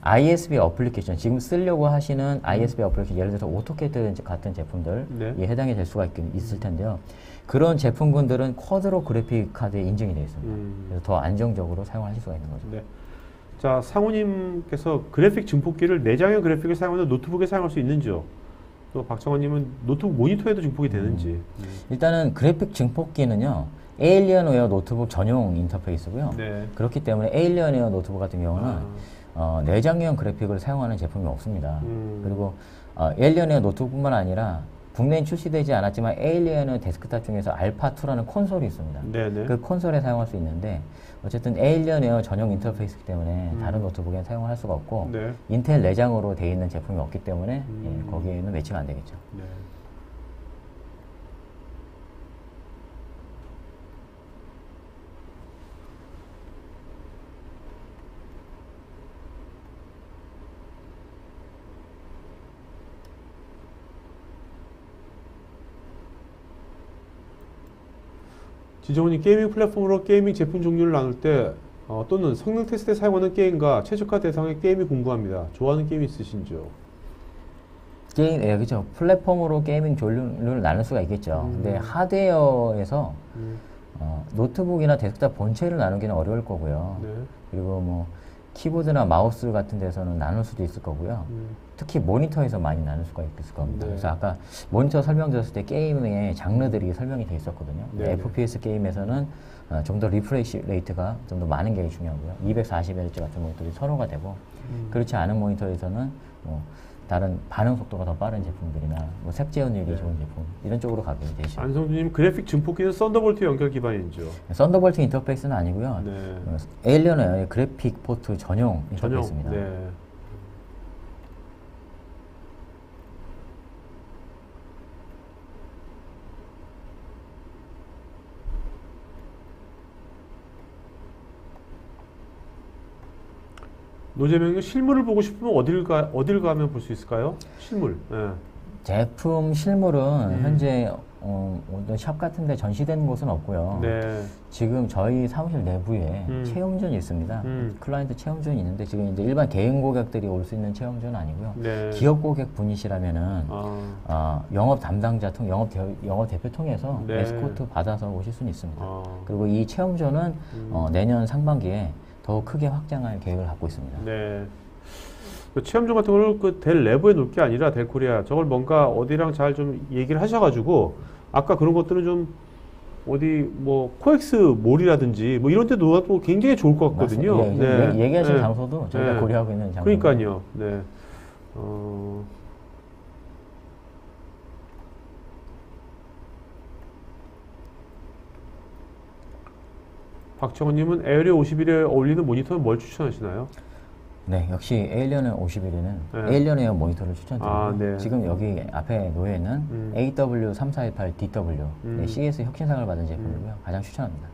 ISV 어플리케이션, 지금 쓰려고 하시는 ISV 어플리케이션, 예를 들어서 오토캐드 같은 제품들이 해당이 될 수가 있을 텐데요. 그런 제품군들은 쿼드로 그래픽 카드에 인증이 되어 있습니다. 그래서 더 안정적으로 사용하실 수가 있는 거죠. 자, 상우님께서 그래픽 증폭기를 내장형 그래픽을 사용하는 노트북에 사용할 수 있는지요? 또 박정원님은 노트북 모니터에도 증폭이 되는지? 일단은 그래픽 증폭기는요, 에일리언웨어 노트북 전용 인터페이스고요. 그렇기 때문에 에일리언웨어 노트북 같은 경우는 내장형 그래픽을 사용하는 제품이 없습니다. 그리고 에일리언웨어 노트북뿐만 아니라 국내에 출시되지 않았지만 에일리언의 데스크탑 중에서 알파2라는 콘솔이 있습니다. 그 콘솔에 사용할 수 있는데 어쨌든 에일리언 에어 전용 인터페이스이기 때문에 다른 노트북에는 사용을 할 수가 없고 인텔 내장으로 되어 있는 제품이 없기 때문에 거기에는 매치가 안 되겠죠. 지정훈이 게이밍 플랫폼으로 게이밍 제품 종류를 나눌 때 또는 성능 테스트에 사용하는 게임과 최적화 대상의 게임이 궁금합니다. 좋아하는 게임 있으신지요? 그렇죠. 플랫폼으로 게이밍 종류를 나눌 수가 있겠죠. 근데 하드웨어에서 노트북이나 데스크탑 본체를 나누기는 어려울 거고요. 그리고 뭐 키보드나 마우스 같은 데서는 나눌 수도 있을 거고요. 특히 모니터에서 많이 나눌 수가 있을 겁니다. 그래서 아까 모니터 설명드렸을 때 게임의 장르들이 설명이 돼 있었거든요. FPS 게임에서는 좀 더 리프레시 레이트가 좀 더 많은 게 중요하고요. 240Hz 같은 모니터들이 선호가 되고 그렇지 않은 모니터에서는 다른 반응 속도가 더 빠른 제품들이나 뭐 색재현율이 좋은 제품 이런 쪽으로 가게 되죠. 안성준님, 그래픽 증폭기는 썬더볼트 연결 기반인지요? 썬더볼트 인터페이스는 아니고요. 에일리언의 그래픽 포트 전용 인터페이스입니다. 노재명님, 실물을 보고 싶으면 어딜 가면 볼 수 있을까요? 실물. 제품 실물은 현재 어떤 샵 같은 데 전시된 곳은 없고요. 지금 저희 사무실 내부에 체험존이 있습니다. 클라이언트 체험존이 있는데 지금 이제 일반 개인 고객들이 올 수 있는 체험존은 아니고요. 기업 고객 분이시라면은 영업 담당자 영업 대표 통해서 에스코트 받아서 오실 수는 있습니다. 그리고 이 체험존은 내년 상반기에 더 크게 확장할 계획을 갖고 있습니다. 그 체험존 같은 걸 그 델 내부에 놓을 게 아니라 델 코리아 저걸 뭔가 어디랑 잘 좀 얘기를 하셔가지고 아까 그런 것들은 좀 어디 뭐 코엑스 몰이라든지 뭐 이런 데 놓아도 굉장히 좋을 것 같거든요. 얘기하신 장소도 저희가 고려하고 있는 장소. 그러니까요. 박정원님은 에어리어 51에 어울리는 모니터는 뭘 추천하시나요? 네, 역시 에일리언 51에는 에일리언 에어 모니터를 추천드리고 지금 여기 앞에 놓여 있는 AW3418DW CS 혁신상을 받은 제품이고요. 가장 추천합니다.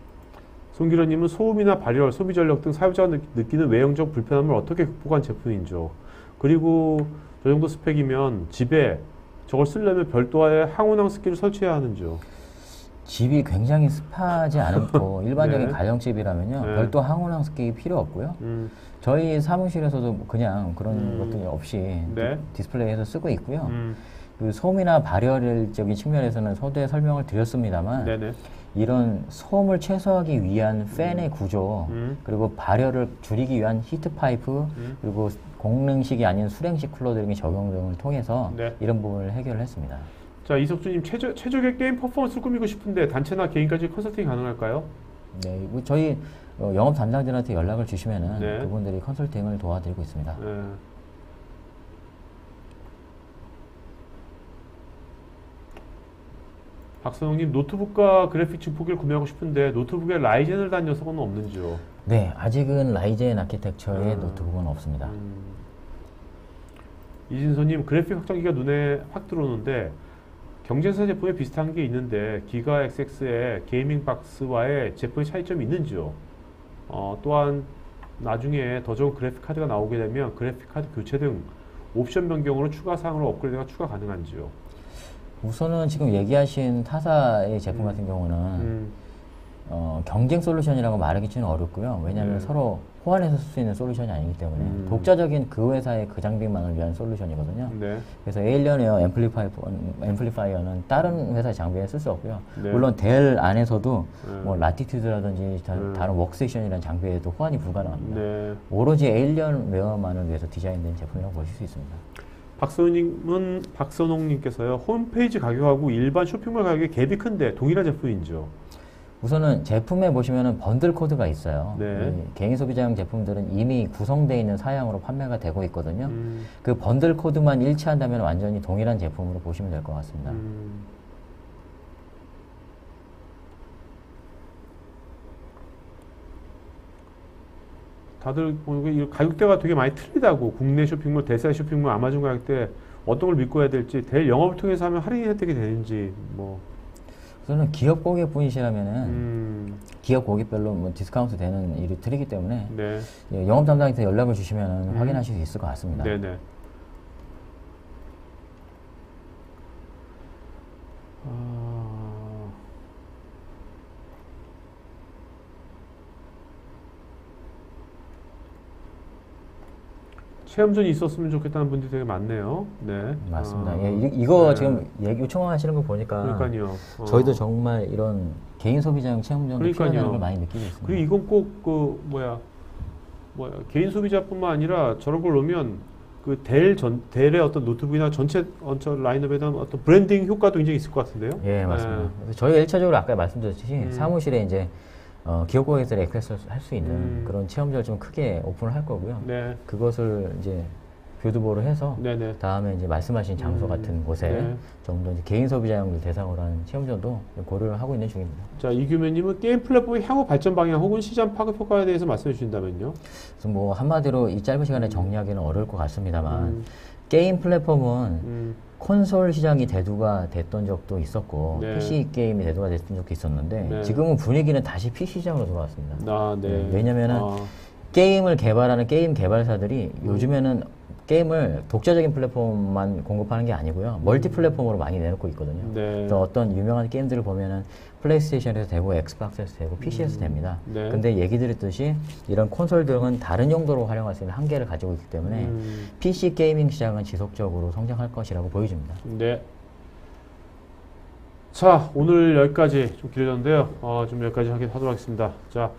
송기련님은 소음이나 발열, 소비 전력 등 사용자가 느끼는 외형적 불편함을 어떻게 극복한 제품인지요? 그리고 저 정도 스펙이면 집에 저걸 쓰려면 별도의 항온항 습기를 설치해야 하는지요? 집이 굉장히 습하지 않고 일반적인 네. 가정집이라면요. 네. 별도 항온항 습기 필요 없고요. 저희 사무실에서도 그냥 그런 것들이 없이 네. 디스플레이해서 쓰고 있고요. 그 소음이나 발열적인 측면에서는 서두에 설명을 드렸습니다만 네네. 이런 소음을 최소화하기 위한 팬의 구조 그리고 발열을 줄이기 위한 히트 파이프 그리고 공능식이 아닌 수랭식 쿨러 등의 적용 등을 통해서 네. 이런 부분을 해결을 했습니다. 자, 이석주님 최적의 게임 퍼포먼스를 꾸미고 싶은데 단체나 개인까지 컨설팅 가능할까요? 네, 뭐 저희 영업 담당자한테 연락을 주시면은 네. 그분들이 컨설팅을 도와드리고 있습니다. 네. 박선홍님, 노트북과 그래픽 증폭기를 구매하고 싶은데 노트북에 라이젠을 단 녀석은 없는지요? 네, 아직은 라이젠 아키텍처의 노트북은 없습니다. 이진서님, 그래픽 확장기가 눈에 확 들어오는데 경쟁사 제품에 비슷한 게 있는데 기가 XX의 게이밍 박스와의 제품의 차이점이 있는지요? 또한 나중에 더 좋은 그래픽 카드가 나오게 되면 그래픽 카드 교체 등 옵션 변경으로 추가 사항으로 업그레이드가 추가 가능한지요? 우선은 지금 얘기하신 타사의 제품 같은 경우는 경쟁 솔루션이라고 말하기는 어렵고요. 왜냐하면 서로 호환해서 쓸 수 있는 솔루션이 아니기 때문에 독자적인 그 회사의 그 장비만을 위한 솔루션이거든요. 네. 그래서 에일리언웨어 앰플리파이어는 다른 회사의 장비에 쓸 수 없고요. 네. 물론 델 안에서도 뭐 라티튜드라든지 다른 웍스테이션이라는 장비에도 호환이 불가능합니다. 네. 오로지 에일리언웨어만을 위해서 디자인된 제품이라고 보실 수 있습니다. 박선홍님께서요, 홈페이지 가격하고 일반 쇼핑몰 가격의 갭이 큰데 동일한 제품인지요? 우선은 제품에 보시면은 번들 코드가 있어요. 네. 개인 소비자용 제품들은 이미 구성되어 있는 사양으로 판매가 되고 있거든요. 그 번들 코드만 일치한다면 완전히 동일한 제품으로 보시면 될 것 같습니다. 다들 이 가격대가 되게 많이 틀리다고. 국내 쇼핑몰, 대사의 쇼핑몰, 아마존 가격대 어떤 걸 믿고 해야 될지, 델 영업을 통해서 하면 할인 혜택이 되는지 뭐. 우선은 기업 고객 분이시라면은 기업 고객별로 뭐 디스카운트 되는 일이 드리기 때문에 네. 예, 영업 담당한테 연락을 주시면 확인하실 수 있을 것 같습니다. 네네. 체험전이 있었으면 좋겠다는 분들이 되게 많네요. 네. 맞습니다. 예, 이거 네. 지금 요청하시는 거 보니까 그러니까요. 저희도 정말 이런 개인 소비자용 체험전도 필요하다는 걸 많이 느끼고 있습니다. 그리고 이건 꼭 개인 소비자뿐만 아니라 저런 걸 놓으면 그 델의 어떤 노트북이나 전체 라인업에 대한 어떤 브랜딩 효과도 굉장히 있을 것 같은데요. 예, 맞습니다. 그래서 저희가 1차적으로 아까 말씀드렸듯이 사무실에 이제 기업 고객들이 액세스 할 수 있는 그런 체험전을 좀 크게 오픈을 할 거고요. 네. 그것을 이제 교두보를 해서 네네. 다음에 이제 말씀하신 장소 같은 곳에 네. 좀 더 개인 소비자용들 대상으로 하는 체험전도 고려를 하고 있는 중입니다. 자, 이규면님은 게임 플랫폼의 향후 발전 방향 혹은 시장 파급 효과에 대해서 말씀해 주신다면요? 그래서 뭐 한마디로 이 짧은 시간에 정리하기는 어려울 것 같습니다만 게임 플랫폼은 콘솔 시장이 대두가 됐던 적도 있었고 네. PC 게임이 대두가 됐던 적도 있었는데 네. 지금은 분위기는 다시 PC 시장으로 돌아왔습니다. 네. 왜냐면은 게임을 개발하는 게임 개발사들이 요즘에는 게임을 독자적인 플랫폼만 공급하는 게 아니고요. 멀티 플랫폼으로 많이 내놓고 있거든요. 네. 그래서 어떤 유명한 게임들을 보면은 플레이스테이션에서 되고 엑스박스에서 되고 PC에서 됩니다. 네. 근데 얘기 드렸듯이 이런 콘솔 등은 다른 용도로 활용할 수 있는 한계를 가지고 있기 때문에 PC 게이밍 시장은 지속적으로 성장할 것이라고 보여집니다. 네. 자, 오늘 여기까지 좀 길어졌는데요. 좀 여기까지 하도록 하겠습니다. 자,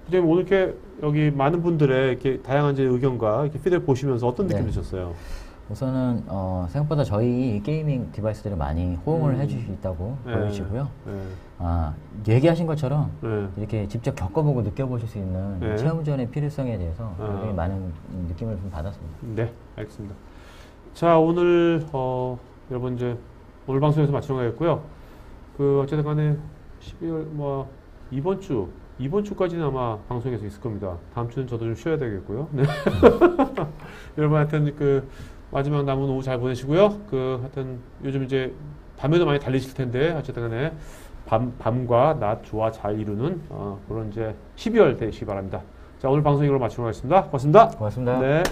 부장님 오늘 이렇게 여기 많은 분들의 이렇게 다양한 이제 의견과 이렇게 피드백 보시면서 어떤 느낌 드셨어요? 우선은 생각보다 저희 게이밍 디바이스들을 많이 호응을 해주시고 있다고 보여지고요. 얘기하신 것처럼 이렇게 직접 겪어보고 느껴보실 수 있는 체험전의 필요성에 대해서 굉장히 많은 느낌을 좀 받았습니다. 네, 알겠습니다. 자, 오늘 여러분 이제 오늘 방송에서 마치는 거겠고요. 어쨌든 간에 12월 이번 주까지는 아마 방송에서 있을 겁니다. 다음 주는 저도 좀 쉬어야 되겠고요. 네. 여러분 하여튼 마지막 남은 오후 잘 보내시고요. 하여튼 요즘 이제 밤에도 많이 달리실 텐데 어쨌든 간에 밤과 낮 조화 잘 이루는 그런 이제 12월 되시기 바랍니다. 자, 오늘 방송 이걸로 마치도록 하겠습니다. 고맙습니다. 고맙습니다. 네.